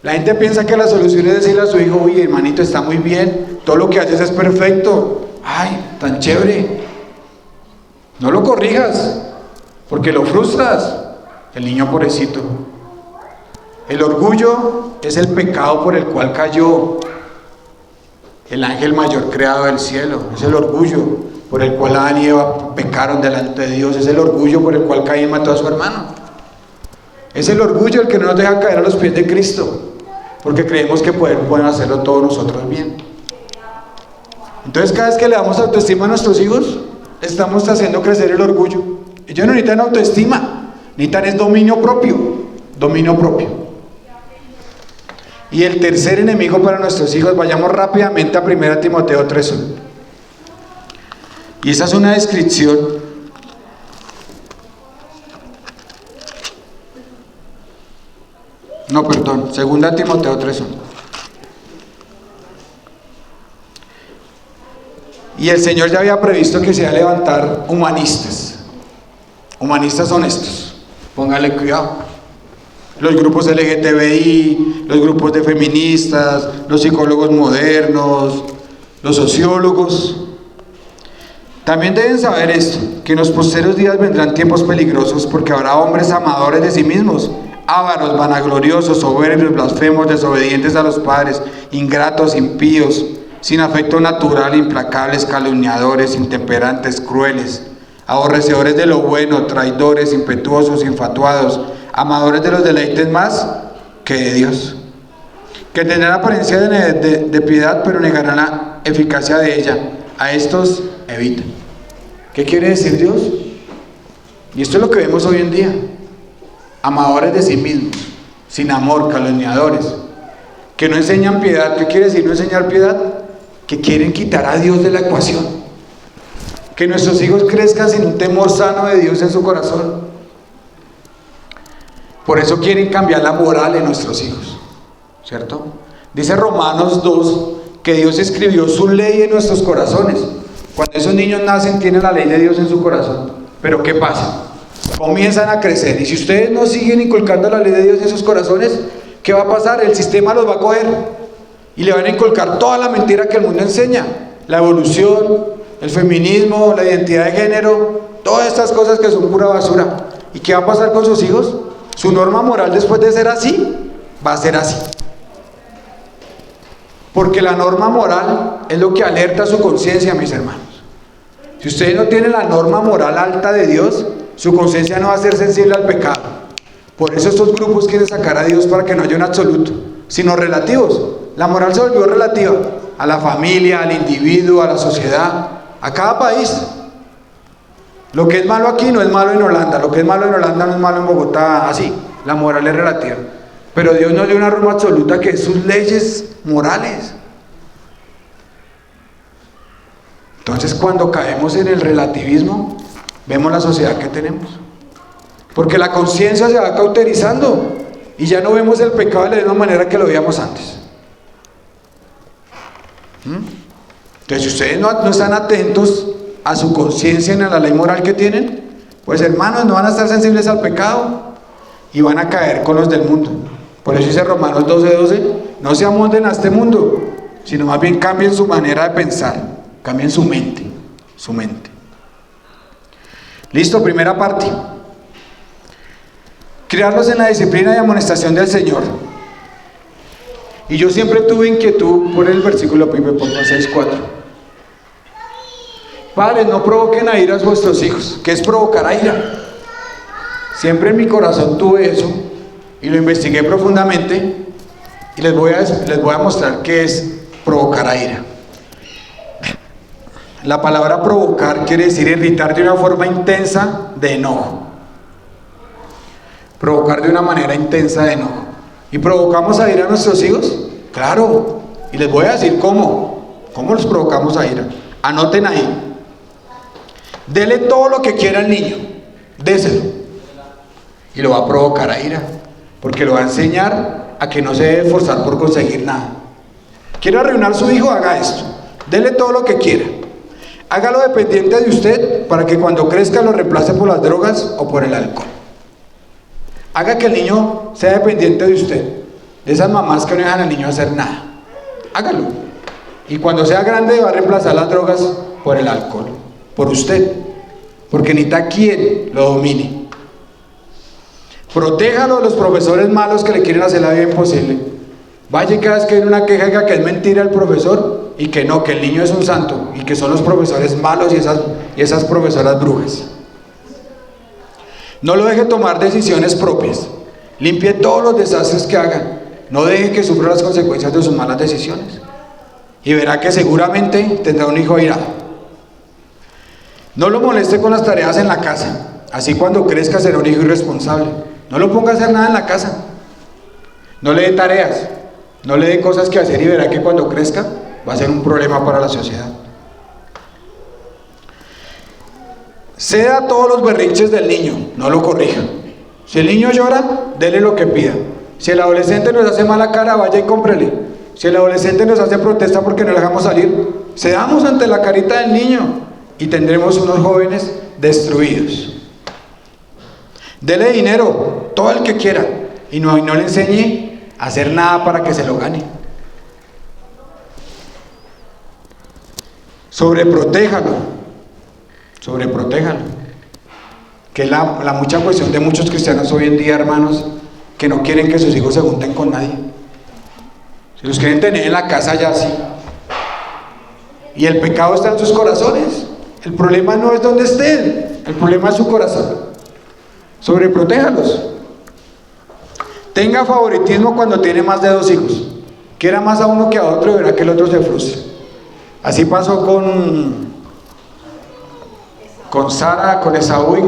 La gente piensa que la solución es decirle a su hijo, oye, hermanito, está muy bien, todo lo que haces es perfecto, ay, tan chévere. No lo corrijas, porque lo frustras. El niño pobrecito. El orgullo es el pecado por el cual cayó. el ángel mayor creado del cielo. Es el orgullo por el cual Adán y Eva pecaron delante de Dios. Es el orgullo por el cual Caín mató a su hermano. Es el orgullo el que no nos deja caer a los pies de Cristo, porque creemos que pueden hacerlo todos nosotros bien. Entonces, cada vez que le damos autoestima a nuestros hijos, estamos haciendo crecer el orgullo. Ellos no necesitan autoestima, necesitan es dominio propio. Dominio propio. Y el tercer enemigo para nuestros hijos, vayamos rápidamente a 1 Timoteo 3:1. Y esa es una descripción perdón, 2 Timoteo 3:1. Y el Señor ya había previsto que se iba a levantar humanistas honestos. Póngale cuidado. Los grupos LGTBI, los grupos de feministas, los psicólogos modernos, los sociólogos. También deben saber esto, que en los posteros días vendrán tiempos peligrosos, porque habrá hombres amadores de sí mismos, ávaros, vanagloriosos, soberbios, blasfemos, desobedientes a los padres, ingratos, impíos, sin afecto natural, implacables, calumniadores, intemperantes, crueles, aborrecedores de lo bueno, traidores, impetuosos, infatuados, amadores de los deleites más que de Dios, que tendrán apariencia de piedad, pero negarán la eficacia de ella. A estos evita. ¿Qué quiere decir Dios? Y esto es lo que vemos hoy en día. Amadores de sí mismos, sin amor, calumniadores, que no enseñan piedad. ¿Qué quiere decir no enseñar piedad? Que quieren quitar a Dios de la ecuación. Que nuestros hijos crezcan sin un temor sano de Dios en su corazón. Por eso quieren cambiar la moral en nuestros hijos, ¿cierto? Dice Romanos 2 que Dios escribió su ley en nuestros corazones. Cuando esos niños nacen, tienen la ley de Dios en su corazón. Pero ¿qué pasa? Comienzan a crecer. Y si ustedes no siguen inculcando la ley de Dios en sus corazones, ¿qué va a pasar? El sistema los va a coger y le van a inculcar toda la mentira que el mundo enseña. La evolución, el feminismo, la identidad de género, todas estas cosas que son pura basura. ¿Y qué va a pasar con sus hijos? Su norma moral, después de ser así, va a ser así. Porque la norma moral es lo que alerta su conciencia, mis hermanos. Si ustedes no tienen la norma moral alta de Dios, su conciencia no va a ser sensible al pecado. Por eso estos grupos quieren sacar a Dios para que no haya un absoluto, sino relativos. La moral se volvió relativa a la familia, al individuo, a la sociedad, a cada país. Lo que es malo aquí no es malo en Holanda, lo que es malo en Holanda no es malo en Bogotá, así. La moral es relativa. Pero Dios nos dio una norma absoluta que es sus leyes morales. Entonces, cuando caemos en el relativismo, vemos la sociedad que tenemos. Porque la conciencia se va cauterizando y ya no vemos el pecado de la misma manera que lo veíamos antes. Entonces, si ustedes no están atentos a su conciencia en la ley moral que tienen, pues hermanos, no van a estar sensibles al pecado y van a caer con los del mundo. Por eso dice Romanos 12:12, no se amolden a este mundo, sino más bien cambien su manera de pensar, cambien su mente. Listo, primera parte. Criarlos en la disciplina y amonestación del Señor. Y yo siempre tuve inquietud por el versículo, Pipe, por 6:4. Padres, no provoquen a ira a vuestros hijos. ¿Qué es provocar a ira? Siempre en mi corazón tuve eso y lo investigué profundamente y les voy a mostrar qué es provocar a ira. La palabra provocar quiere decir irritar de una forma intensa de enojo. Provocar de una manera intensa de enojo. ¿Y provocamos a ira a nuestros hijos? Claro. Y les voy a decir cómo. ¿Cómo los provocamos a ira? Anoten ahí. Dele todo lo que quiera al niño. Déselo. Y lo va a provocar a ira. Porque lo va a enseñar a que no se debe esforzar por conseguir nada. ¿Quiere arruinar a su hijo? Haga esto. Dele todo lo que quiera. Hágalo dependiente de usted para que cuando crezca lo reemplace por las drogas o por el alcohol. Haga que el niño sea dependiente de usted, de esas mamás que no dejan al niño hacer nada. Hágalo. Y cuando sea grande va a reemplazar las drogas por el alcohol, por usted, porque necesita quien lo domine. Protéjalo de los profesores malos que le quieren hacer la vida imposible. Vaya y cada vez que hay una queja diga que es mentira el profesor y que no, que el niño es un santo y que son los profesores malos y esas profesoras brujas. No lo deje tomar decisiones propias. Limpie todos los desastres que hagan. No deje que sufra las consecuencias de sus malas decisiones. Y verá que seguramente tendrá un hijo airado. No lo moleste con las tareas en la casa. Así cuando crezca será un hijo irresponsable. No lo ponga a hacer nada en la casa. No le dé tareas. No le dé cosas que hacer y verá que cuando crezca va a ser un problema para la sociedad. Ceda todos los berrinches del niño, no lo corrija. Si el niño llora, dele lo que pida. Si el adolescente nos hace mala cara, vaya y cómprele. Si el adolescente nos hace protesta porque no le dejamos salir, cedamos ante la carita del niño y tendremos unos jóvenes destruidos. Dele dinero, todo el que quiera, y no le enseñe a hacer nada para que se lo gane. Sobreprotéjalo. Que es la mucha cuestión de muchos cristianos hoy en día, hermanos, que no quieren que sus hijos se junten con nadie. Si los quieren tener en la casa ya sí. Y el pecado está en sus corazones. El problema no es donde estén, el problema es su corazón. Sobreprotéjalos. Tenga favoritismo cuando tiene más de 2 hijos. Quiera más a uno que a otro y verá que el otro se frustra. Así pasó con Sara, con Esaú y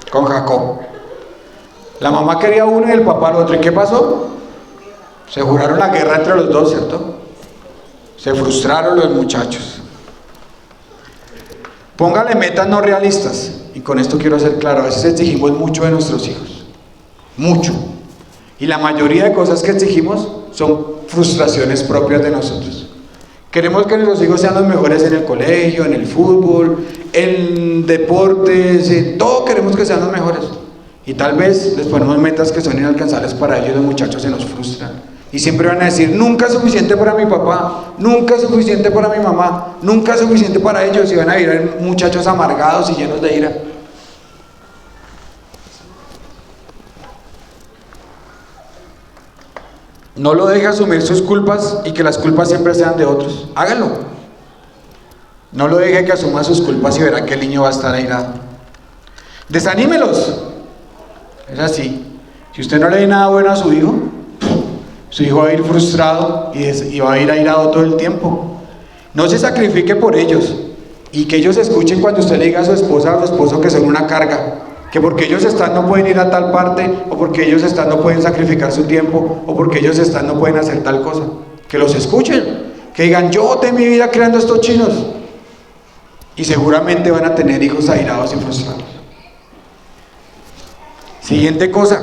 con Jacob. La mamá quería uno y el papá al otro. ¿Y qué pasó? Se juraron la guerra entre los dos, ¿cierto? Se frustraron los muchachos. Póngale metas no realistas. Y con esto quiero ser claro, a veces exigimos mucho de nuestros hijos. Mucho. Y la mayoría de cosas que exigimos son frustraciones propias de nosotros. Queremos que nuestros hijos sean los mejores en el colegio, en el fútbol, en deportes, en todo queremos que sean los mejores. Y tal vez les ponemos metas que son inalcanzables para ellos, los muchachos se nos frustran. Y siempre van a decir, nunca es suficiente para mi papá, nunca es suficiente para mi mamá, nunca es suficiente para ellos. Y van a ir muchachos amargados y llenos de ira. No lo deje asumir sus culpas y que las culpas siempre sean de otros. Háganlo. No lo deje que asuma sus culpas y verá que el niño va a estar airado. Desanímelos. Es así. Si usted no le da nada bueno a su hijo va a ir frustrado y va a ir airado todo el tiempo. No se sacrifique por ellos y que ellos escuchen cuando usted le diga a su esposa o a su esposo que son una carga. Que porque ellos están no pueden ir a tal parte, o porque ellos están no pueden sacrificar su tiempo, o porque ellos están no pueden hacer tal cosa. Que los escuchen, que digan, yo boté mi vida creando estos chinos. Y seguramente van a tener hijos airados y frustrados. Siguiente cosa.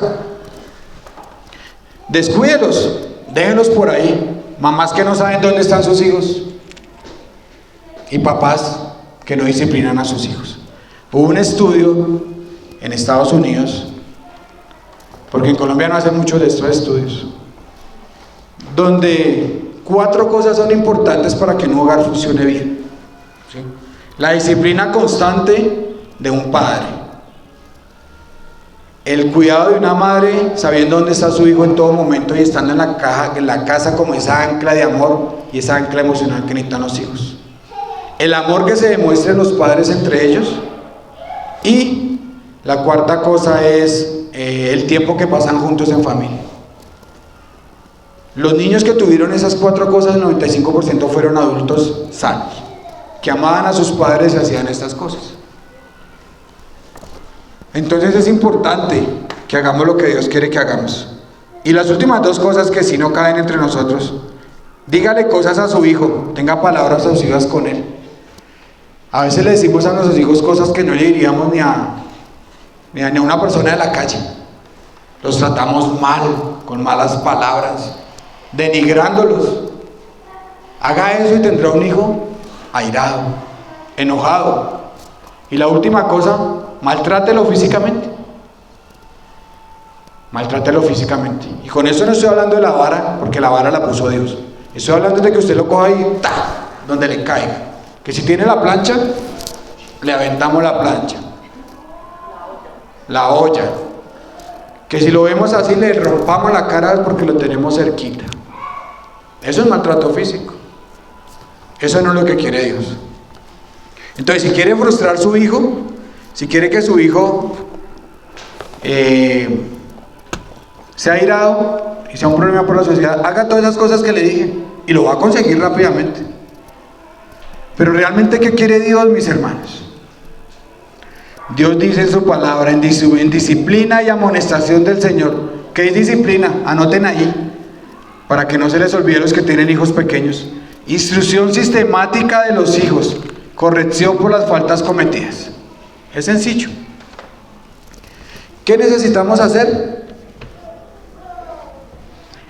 Descuídelos, déjenlos por ahí. Mamás que no saben dónde están sus hijos. Y papás que no disciplinan a sus hijos. Hubo un estudio en Estados Unidos, porque en Colombia no hacen muchos de estos estudios, donde 4 cosas son importantes para que un hogar funcione bien. ¿Sí? La disciplina constante de un padre, el cuidado de una madre sabiendo dónde está su hijo en todo momento y estando en la casa como esa ancla de amor y esa ancla emocional que necesitan los hijos, el amor que se demuestra en los padres entre ellos, y la 4ª cosa es el tiempo que pasan juntos en familia. Los niños que tuvieron esas 4 cosas, el 95% fueron adultos sanos, que amaban a sus padres y hacían estas cosas. Entonces es importante que hagamos lo que Dios quiere que hagamos. Y las últimas 2 cosas que si no caen entre nosotros, dígale cosas a su hijo, tenga palabras abusivas con él. A veces le decimos a nuestros hijos cosas que no le diríamos ni a una persona de la calle. Los tratamos mal, con malas palabras, denigrándolos. Haga eso y tendrá un hijo airado, enojado. Y la última cosa, maltrátelo físicamente. Maltrátelo físicamente. Y con eso no estoy hablando de la vara, porque la vara la puso Dios. Estoy hablando de que usted lo coja y ¡ta!, donde le caiga. Que si tiene la plancha, le aventamos la plancha, la olla. que si lo vemos así le rompamos la cara porque lo tenemos cerquita. Eso es maltrato físico. Eso no es lo que quiere Dios. Entonces, si quiere frustrar a su hijo, si quiere que su hijo sea airado y sea un problema por la sociedad, haga todas esas cosas que le dije y lo va a conseguir rápidamente. Pero realmente, ¿qué quiere Dios, mis hermanos? Dios dice en su palabra, en disciplina y amonestación del Señor. ¿Qué es disciplina? Anoten ahí, para que no se les olvide a los que tienen hijos pequeños. Instrucción sistemática de los hijos, corrección por las faltas cometidas. Es sencillo. ¿Qué necesitamos hacer?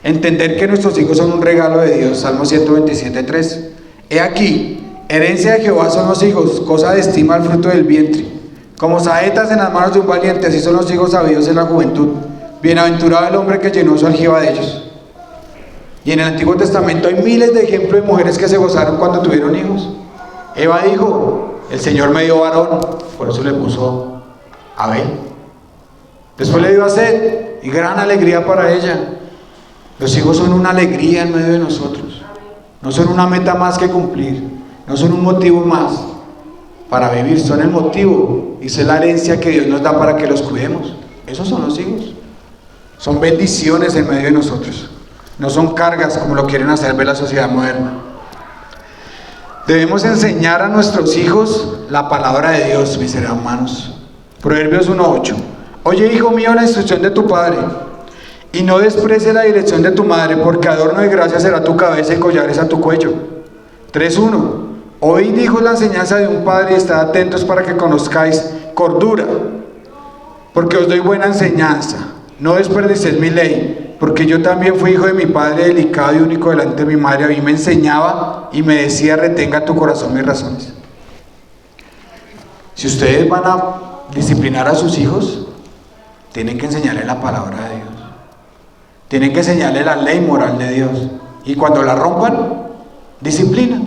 Entender que nuestros hijos son un regalo de Dios. Salmo 127:3. He aquí, herencia de Jehová son los hijos, cosa de estima al fruto del vientre. Como saetas en las manos de un valiente, así son los hijos sabidos en la juventud. Bienaventurado el hombre que llenó su aljiba de ellos. Y en el Antiguo Testamento hay miles de ejemplos de mujeres que se gozaron cuando tuvieron hijos. Eva dijo, el Señor me dio varón, por eso le puso Abel. Después le dio a Set, y gran alegría para ella. Los hijos son una alegría en medio de nosotros. No son una meta más que cumplir, no son un motivo más para vivir, son el motivo y es la herencia que Dios nos da para que los cuidemos. Esos son los hijos. Son bendiciones en medio de nosotros. No son cargas como lo quieren hacer ver la sociedad moderna. Debemos enseñar a nuestros hijos la palabra de Dios, mis hermanos. Proverbios 1:8. Oye, hijo mío, la instrucción de tu padre, y no desprecie la dirección de tu madre, porque adorno de gracia será tu cabeza y collares a tu cuello. 3:1. Oíd, hijos, la enseñanza de un padre y estad atentos para que conozcáis cordura, porque os doy buena enseñanza. No desperdicéis mi ley, porque yo también fui hijo de mi padre, delicado y único delante de mi madre. A mí me enseñaba y me decía, retenga tu corazón mis razones. Si ustedes van a disciplinar a sus hijos, tienen que enseñarles la palabra de Dios. Tienen que enseñarles la ley moral de Dios. Y cuando la rompan, disciplina.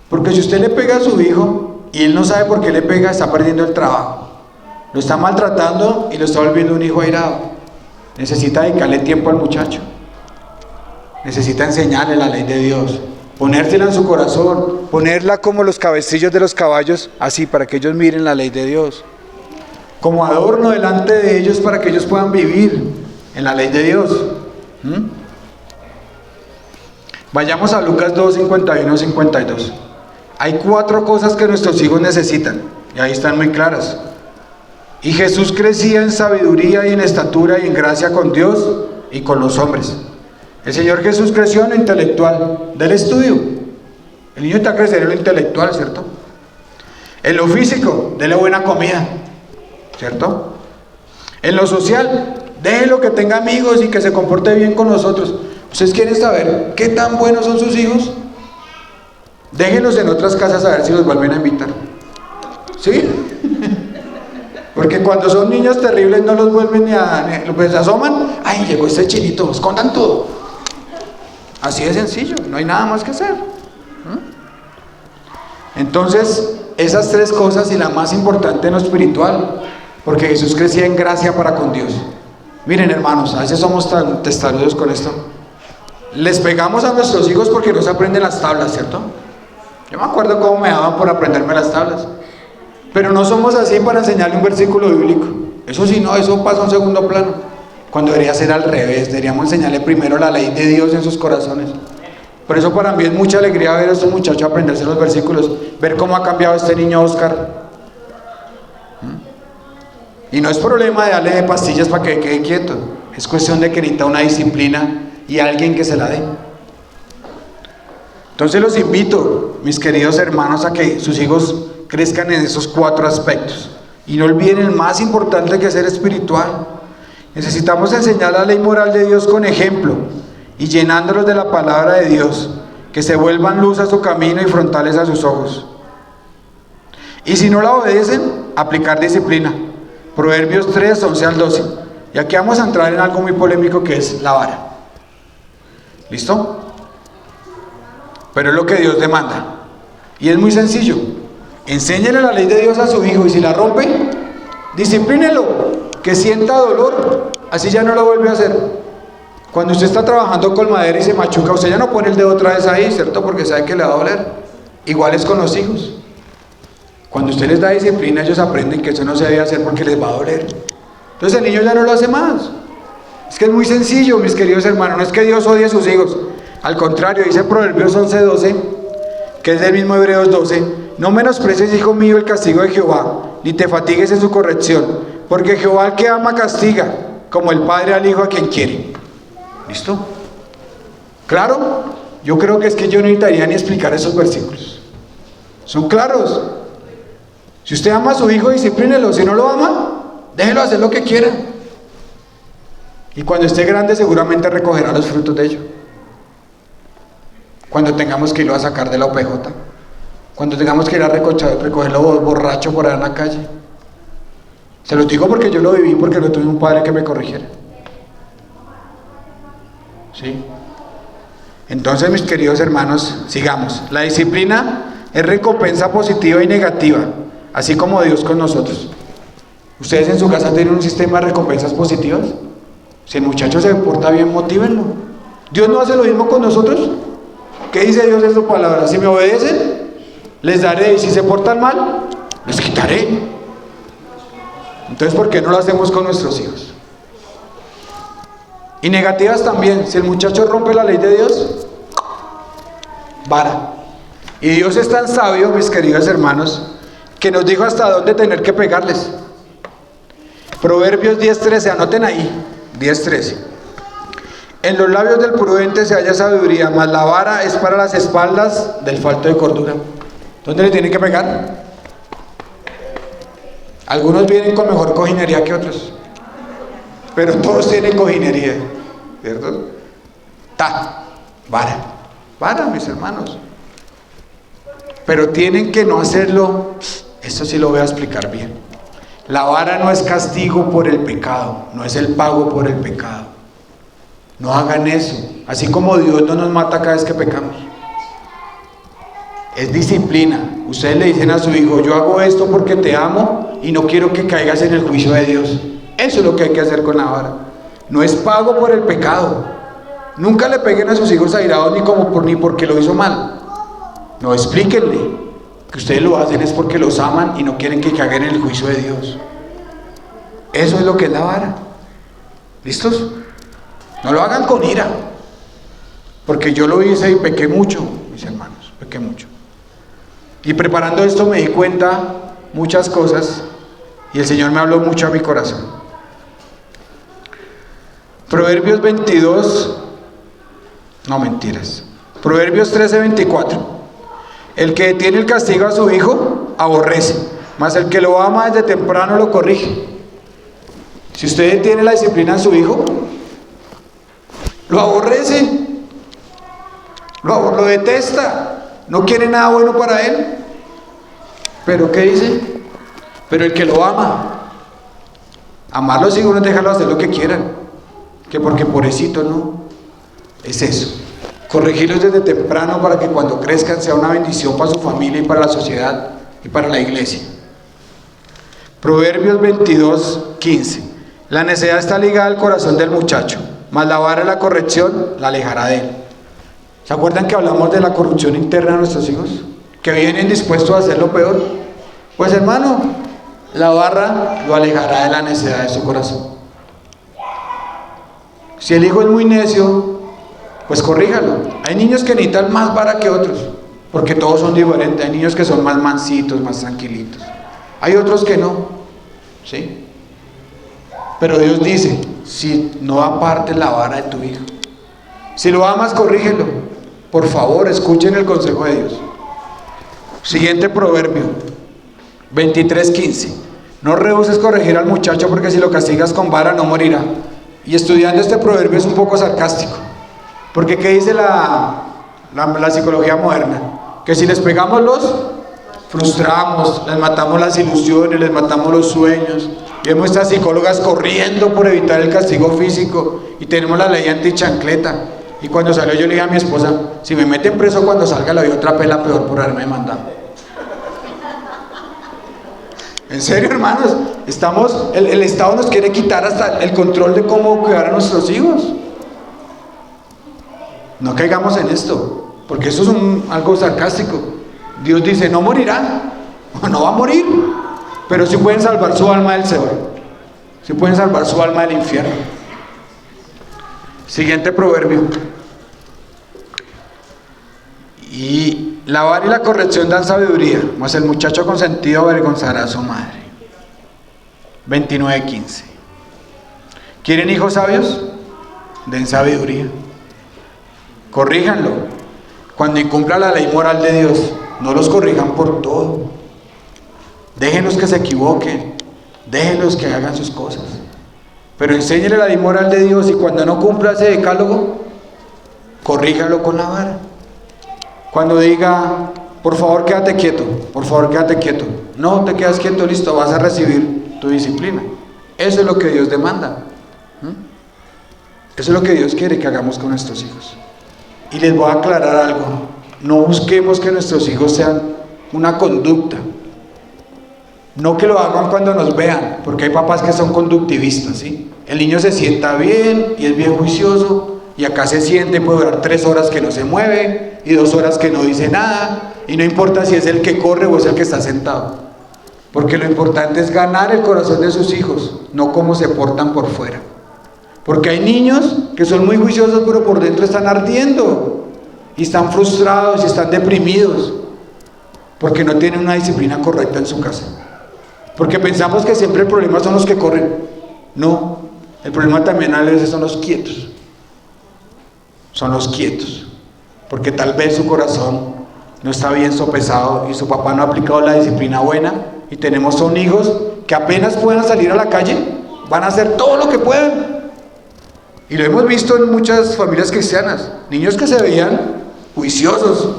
Porque si usted le pega a su hijo y él no sabe por qué le pega, está perdiendo el trabajo. Lo está maltratando y lo está volviendo un hijo airado. Necesita dedicarle tiempo al muchacho. Necesita enseñarle la ley de Dios. Ponérsela en su corazón. Ponerla como los cabecillos de los caballos, así, para que ellos miren la ley de Dios. Como adorno delante de ellos para que ellos puedan vivir en la ley de Dios. Vayamos a Lucas 2:51-52. Hay 4 cosas que nuestros hijos necesitan, y ahí están muy claras. Y Jesús crecía en sabiduría y en estatura y en gracia con Dios y con los hombres. El Señor Jesús creció en lo intelectual, del estudio. El niño está creciendo en lo intelectual, ¿cierto? En lo físico, dele buena comida, ¿cierto? En lo social, déjelo que tenga amigos y que se comporte bien con nosotros. ¿Ustedes quieren saber qué tan buenos son sus hijos? Déjenlos en otras casas a ver si los vuelven a invitar. ¿Sí? Porque cuando son niños terribles no los vuelven ni pues asoman. Ay, llegó este chinito, escondan todo. Así de sencillo, no hay nada más que hacer. Entonces, esas 3 cosas y la más importante en lo espiritual, porque Jesús crecía en gracia para con Dios. Miren, hermanos, a veces somos tan testarudos con esto. Les pegamos a nuestros hijos porque no se aprenden las tablas, ¿cierto? Yo me acuerdo cómo me daban por aprenderme las tablas. Pero no somos así para enseñarle un versículo bíblico. Eso sí, no, eso pasa a un segundo plano. Cuando debería ser al revés, deberíamos enseñarle primero la ley de Dios en sus corazones. Por eso para mí es mucha alegría ver a estos muchachos aprenderse los versículos, ver cómo ha cambiado este niño Oscar. Y no es problema de darle pastillas para que quede quieto, es cuestión de que necesita una disciplina y alguien que se la dé. Entonces los invito, mis queridos hermanos, a que sus hijos crezcan en esos 4 aspectos. Y no olviden el más importante, que es ser espiritual. Necesitamos enseñar la ley moral de Dios con ejemplo y llenándolos de la palabra de Dios, que se vuelvan luz a su camino y frontales a sus ojos. Y si no la obedecen, aplicar disciplina. Proverbios 3:11-12. Y aquí vamos a entrar en algo muy polémico, que es la vara. ¿Listo? Pero es lo que Dios demanda. Y es muy sencillo. Enséñele la ley de Dios a su hijo, y si la rompe, disciplínelo, que sienta dolor, así ya no lo vuelve a hacer. Cuando usted está trabajando con madera y se machuca, usted ya no pone el dedo otra vez ahí, ¿cierto? Porque sabe que le va a doler. Igual es con los hijos. Cuando usted les da disciplina, ellos aprenden que eso no se debe hacer porque les va a doler. Entonces el niño ya no lo hace más. Es que es muy sencillo, mis queridos hermanos. No es que Dios odie a sus hijos. Al contrario, dice Proverbios 11:12, que es del mismo Hebreos 12: no menosprecies, hijo mío, el castigo de Jehová, ni te fatigues en su corrección, porque Jehová al que ama castiga, como el padre al hijo a quien quiere. ¿Listo? ¿Claro? Yo creo que es que yo no necesitaría ni explicar esos versículos. Son claros. Si usted ama a su hijo, disciplínelo. Si no lo ama, déjelo hacer lo que quiera. Y cuando esté grande, seguramente recogerá los frutos de ello. Cuando tengamos que irlo a sacar de la OPJ, cuando tengamos que ir a recogerlo borracho por ahí en la calle. Se lo digo porque yo lo viví, porque no tuve un padre que me corrigiera. ¿Sí? Entonces, mis queridos hermanos, sigamos. La disciplina es recompensa positiva y negativa, así como Dios con nosotros. ¿Ustedes en su casa tienen un sistema de recompensas positivas? Si el muchacho se porta bien, motívenlo. ¿Dios no hace lo mismo con nosotros? ¿Qué dice Dios en su palabra? Si me obedecen, les daré, y si se portan mal, les quitaré. Entonces, ¿por qué no lo hacemos con nuestros hijos? Y negativas también. Si el muchacho rompe la ley de Dios, vara. Y Dios es tan sabio, mis queridos hermanos, que nos dijo hasta dónde tener que pegarles. Proverbios 10:13, anoten ahí, 10:13. En los labios del prudente se halla sabiduría, mas la vara es para las espaldas del falto de cordura. ¿Dónde le tienen que pegar? Algunos vienen con mejor cojinería que otros, pero todos tienen cojinería, ¿cierto? Vara, mis hermanos. Pero tienen que no hacerlo. Esto sí lo voy a explicar bien. La vara no es castigo por el pecado, no es el pago por el pecado. No hagan eso. Así como Dios no nos mata cada vez que pecamos. Es disciplina. Ustedes le dicen a su hijo: yo hago esto porque te amo y no quiero que caigas en el juicio de Dios. Eso es lo que hay que hacer con la vara. No es pago por el pecado. Nunca le peguen a sus hijos airados ni porque lo hizo mal. No, explíquenle que ustedes lo hacen es porque los aman y no quieren que caigan en el juicio de Dios. Eso es lo que es la vara. ¿Listos? No lo hagan con ira, porque yo lo hice y pequé mucho, mis hermanos, pequé mucho. Y preparando esto me di cuenta muchas cosas y el Señor me habló mucho a mi corazón. Proverbios 22, no mentiras, Proverbios 13:24. El que detiene el castigo a su hijo aborrece, mas el que lo ama desde temprano lo corrige. Si usted detiene la disciplina a su hijo, lo aborrece, lo detesta, no quiere nada bueno para él. Pero ¿qué dice? Pero el que lo ama, amar a los hijos no es dejarlo hacer lo que quieran, que porque pobrecito, no, es eso, corregirlos desde temprano para que cuando crezcan sea una bendición para su familia y para la sociedad y para la iglesia. Proverbios 22:15. La necedad está ligada al corazón del muchacho, mas la vara de la corrección la alejará de él. ¿Se acuerdan que hablamos de la corrupción interna de nuestros hijos? Que vienen dispuestos a hacer lo peor. Pues hermano, la vara lo alejará de la necedad de su corazón. Si el hijo es muy necio, pues corríjalo. Hay niños que necesitan más vara que otros, porque todos son diferentes. Hay niños que son más mansitos, más tranquilitos. Hay otros que no, ¿sí? Pero Dios dice: si no apartes la vara de tu hijo, si lo amas, corrígelo. Por favor, escuchen el consejo de Dios. Siguiente proverbio, 23:15. No rehuses corregir al muchacho, porque si lo castigas con vara no morirá. Y estudiando este proverbio es un poco sarcástico, porque ¿qué dice la psicología moderna? Que si les pegamos los frustramos, les matamos las ilusiones, les matamos los sueños. Y vemos estas psicólogas corriendo por evitar el castigo físico, y tenemos la ley antichancleta. Y cuando salió yo le dije a mi esposa: si me meten preso cuando salga le doy otra pela peor por haberme mandado. En serio, hermanos, el Estado nos quiere quitar hasta el control de cómo cuidar a nuestros hijos. No caigamos en esto, porque eso es algo sarcástico. Dios dice, no morirá, o no va a morir, pero sí pueden salvar su alma del Seol, sí pueden salvar su alma del infierno. Siguiente proverbio. Y la vara y la corrección dan sabiduría, mas el muchacho consentido avergonzará a su madre. 29:15. ¿Quieren hijos sabios? Den sabiduría. Corríjanlo cuando incumpla la ley moral de Dios. No los corrijan por todo. Déjenlos que se equivoquen, déjenlos que hagan sus cosas, pero enséñele la ley moral de Dios, y cuando no cumpla ese decálogo, corríjalo con la vara. Cuando diga, por favor quédate quieto, por favor quédate quieto, no te quedas quieto, listo, vas a recibir tu disciplina. Eso es lo que Dios demanda. Eso es lo que Dios quiere que hagamos con nuestros hijos. Y les voy a aclarar algo: no busquemos que nuestros hijos sean una conducta, no que lo hagan cuando nos vean, porque hay papás que son conductivistas, ¿sí? El niño se sienta bien y es bien juicioso, y acá se siente, puede durar 3 horas que no se mueve y 2 horas que no dice nada, y no importa si es el que corre o es el que está sentado, porque lo importante es ganar el corazón de sus hijos, no cómo se portan por fuera. Porque hay niños que son muy juiciosos, pero por dentro están ardiendo y están frustrados y están deprimidos porque no tienen una disciplina correcta en su casa. Porque pensamos que siempre el problema son los que corren. No, el problema también a veces son los quietos. Son los quietos, porque tal vez su corazón no está bien sopesado y su papá no ha aplicado la disciplina buena, y son hijos que apenas puedan salir a la calle, van a hacer todo lo que puedan. Y lo hemos visto en muchas familias cristianas, niños que se veían juiciosos,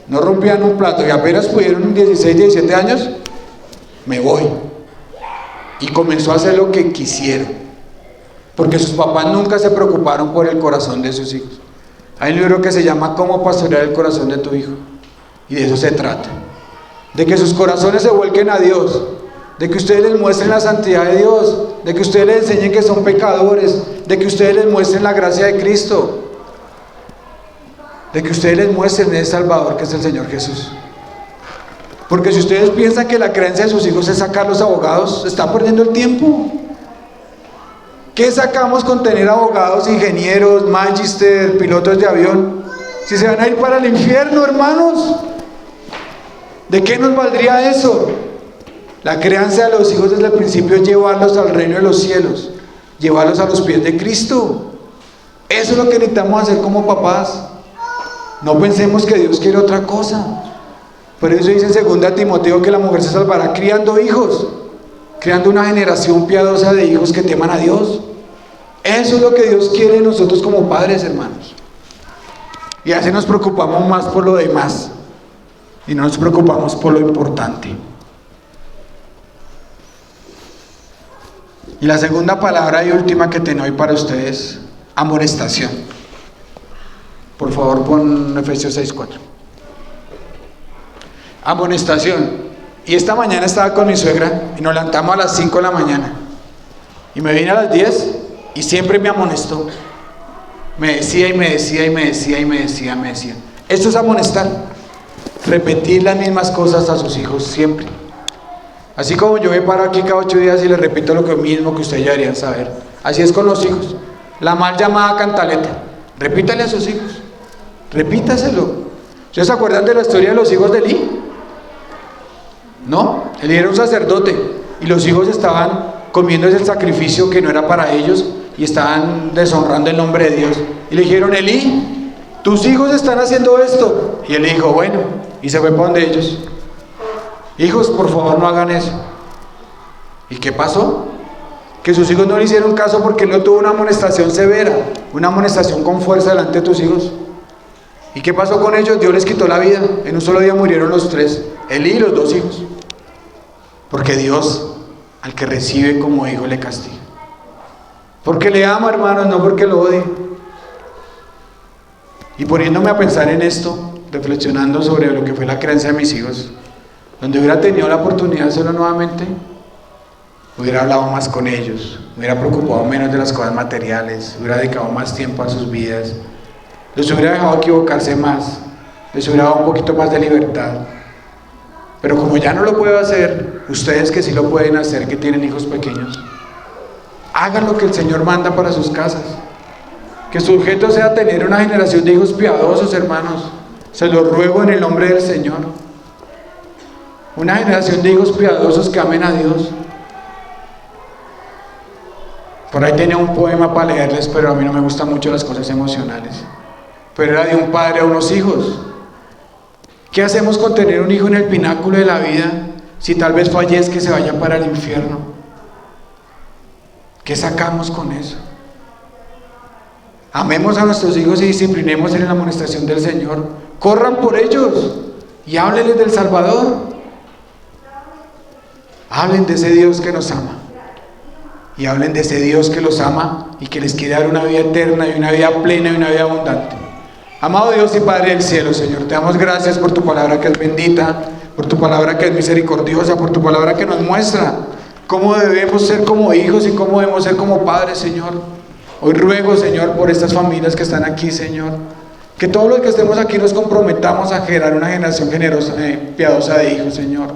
no rompían un plato, y apenas pudieron 16, 17 años, me voy. Y comenzó a hacer lo que quisieron, porque sus papás nunca se preocuparon por el corazón de sus hijos. Hay un libro que se llama Cómo pastorear el corazón de tu hijo, y de eso se trata, de que sus corazones se vuelquen a Dios, de que ustedes les muestren la santidad de Dios, de que ustedes les enseñen que son pecadores, de que ustedes les muestren la gracia de Cristo, de que ustedes les muestren el Salvador que es el Señor Jesús. Porque si ustedes piensan que la creencia de sus hijos es sacar los abogados, están perdiendo el tiempo. ¿Qué sacamos con tener abogados, ingenieros, magister, pilotos de avión, si se van a ir para el infierno, hermanos? ¿De qué nos valdría eso? La crianza de los hijos desde el principio es llevarlos al reino de los cielos, llevarlos a los pies de Cristo. Eso es lo que necesitamos hacer como papás. No pensemos que Dios quiere otra cosa. Por eso dice en 2 Timoteo que la mujer se salvará criando hijos, creando una generación piadosa de hijos que teman a Dios. Eso es lo que Dios quiere de nosotros como padres, hermanos. Y así nos preocupamos más por lo demás y no nos preocupamos por lo importante. Y la segunda palabra y última que tengo hoy para ustedes, amonestación. Por favor, pon Efesios 6:4. Amonestación. Y esta mañana estaba con mi suegra y nos levantamos a las 5 de la mañana. Y me vine a las 10 y siempre me amonestó. Me decía y me decía y me decía y me decía, me decía. Esto es amonestar. Repetir las mismas cosas a sus hijos siempre. Así como yo me paro aquí cada 8 días y les repito lo mismo que ustedes ya deberían saber. Así es con los hijos. La mal llamada cantaleta. Repítale a sus hijos. Repítaselo. ¿Ustedes se acuerdan de la historia de los hijos de Elí? No, Elí era un sacerdote y los hijos estaban comiendo ese sacrificio que no era para ellos y estaban deshonrando el nombre de Dios. Y le dijeron, Elí, tus hijos están haciendo esto. Y él dijo, bueno, y se fue para donde ellos. Hijos, por favor, no hagan eso. ¿Y qué pasó? Que sus hijos no le hicieron caso porque él no tuvo una amonestación severa, una amonestación con fuerza delante de tus hijos. ¿Y qué pasó con ellos? Dios les quitó la vida. En un solo día murieron los 3, Elí y los 2 hijos. Porque Dios, al que recibe como hijo, le castiga. Porque le ama, hermanos, no porque lo odie. Y poniéndome a pensar en esto, reflexionando sobre lo que fue la creencia de mis hijos, donde hubiera tenido la oportunidad de hacerlo nuevamente, hubiera hablado más con ellos, hubiera preocupado menos de las cosas materiales, hubiera dedicado más tiempo a sus vidas, los hubiera dejado equivocarse más, les hubiera dado un poquito más de libertad. Pero como ya no lo puedo hacer, ustedes que sí lo pueden hacer, que tienen hijos pequeños, hagan lo que el Señor manda para sus casas. Que su objeto sea tener una generación de hijos piadosos, hermanos. Se lo ruego en el nombre del Señor. Una generación de hijos piadosos que amen a Dios. Por ahí tenía un poema para leerles, pero a mí no me gustan mucho las cosas emocionales. Pero era de un padre a unos hijos. ¿Qué hacemos con tener un hijo en el pináculo de la vida si tal vez fallezca y se vaya para el infierno? ¿Qué sacamos con eso? Amemos a nuestros hijos y disciplinemos en la amonestación del Señor. Corran por ellos y háblenles del Salvador. Hablen de ese Dios que nos ama. Y hablen de ese Dios que los ama y que les quiere dar una vida eterna y una vida plena y una vida abundante. Amado Dios y Padre del cielo, Señor, te damos gracias por tu palabra que es bendita, por tu palabra que es misericordiosa, por tu palabra que nos muestra cómo debemos ser como hijos y cómo debemos ser como padres, Señor. Hoy ruego, Señor, por estas familias que están aquí, Señor, que todos los que estemos aquí nos comprometamos a generar una generación generosa, piadosa de hijos, Señor.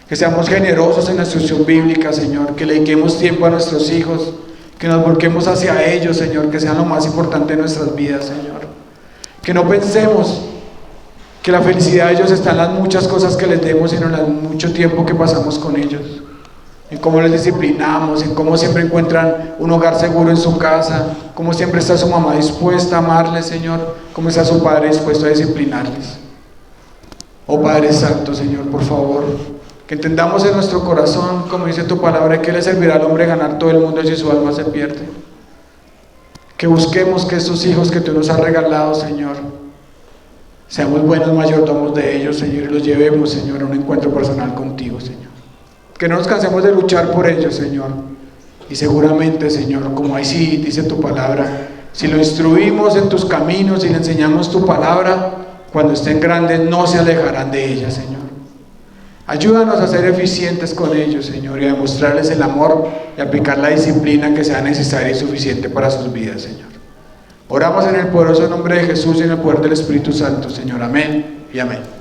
Que seamos generosos en la instrucción bíblica, Señor, que le dediquemos tiempo a nuestros hijos, que nos volquemos hacia ellos, Señor, que sean lo más importante de nuestras vidas, Señor. Que no pensemos que la felicidad de ellos está en las muchas cosas que les demos, sino en el mucho tiempo que pasamos con ellos, en cómo les disciplinamos, en cómo siempre encuentran un hogar seguro en su casa, cómo siempre está su mamá dispuesta a amarles, Señor, cómo está su padre dispuesto a disciplinarles. Oh Padre Santo, Señor, por favor, que entendamos en nuestro corazón, como dice tu palabra, que le servirá al hombre ganar todo el mundo si su alma se pierde. Que busquemos que estos hijos que tú nos has regalado, Señor, seamos buenos mayordomos de ellos, Señor, y los llevemos, Señor, a un encuentro personal contigo, Señor. Que no nos cansemos de luchar por ellos, Señor. Y seguramente, Señor, como ahí sí dice tu palabra, si lo instruimos en tus caminos y le enseñamos tu palabra, cuando estén grandes no se alejarán de ella, Señor. Ayúdanos a ser eficientes con ellos, Señor, y a demostrarles el amor y aplicar la disciplina que sea necesaria y suficiente para sus vidas, Señor. Oramos en el poderoso nombre de Jesús y en el poder del Espíritu Santo, Señor. Amén y amén.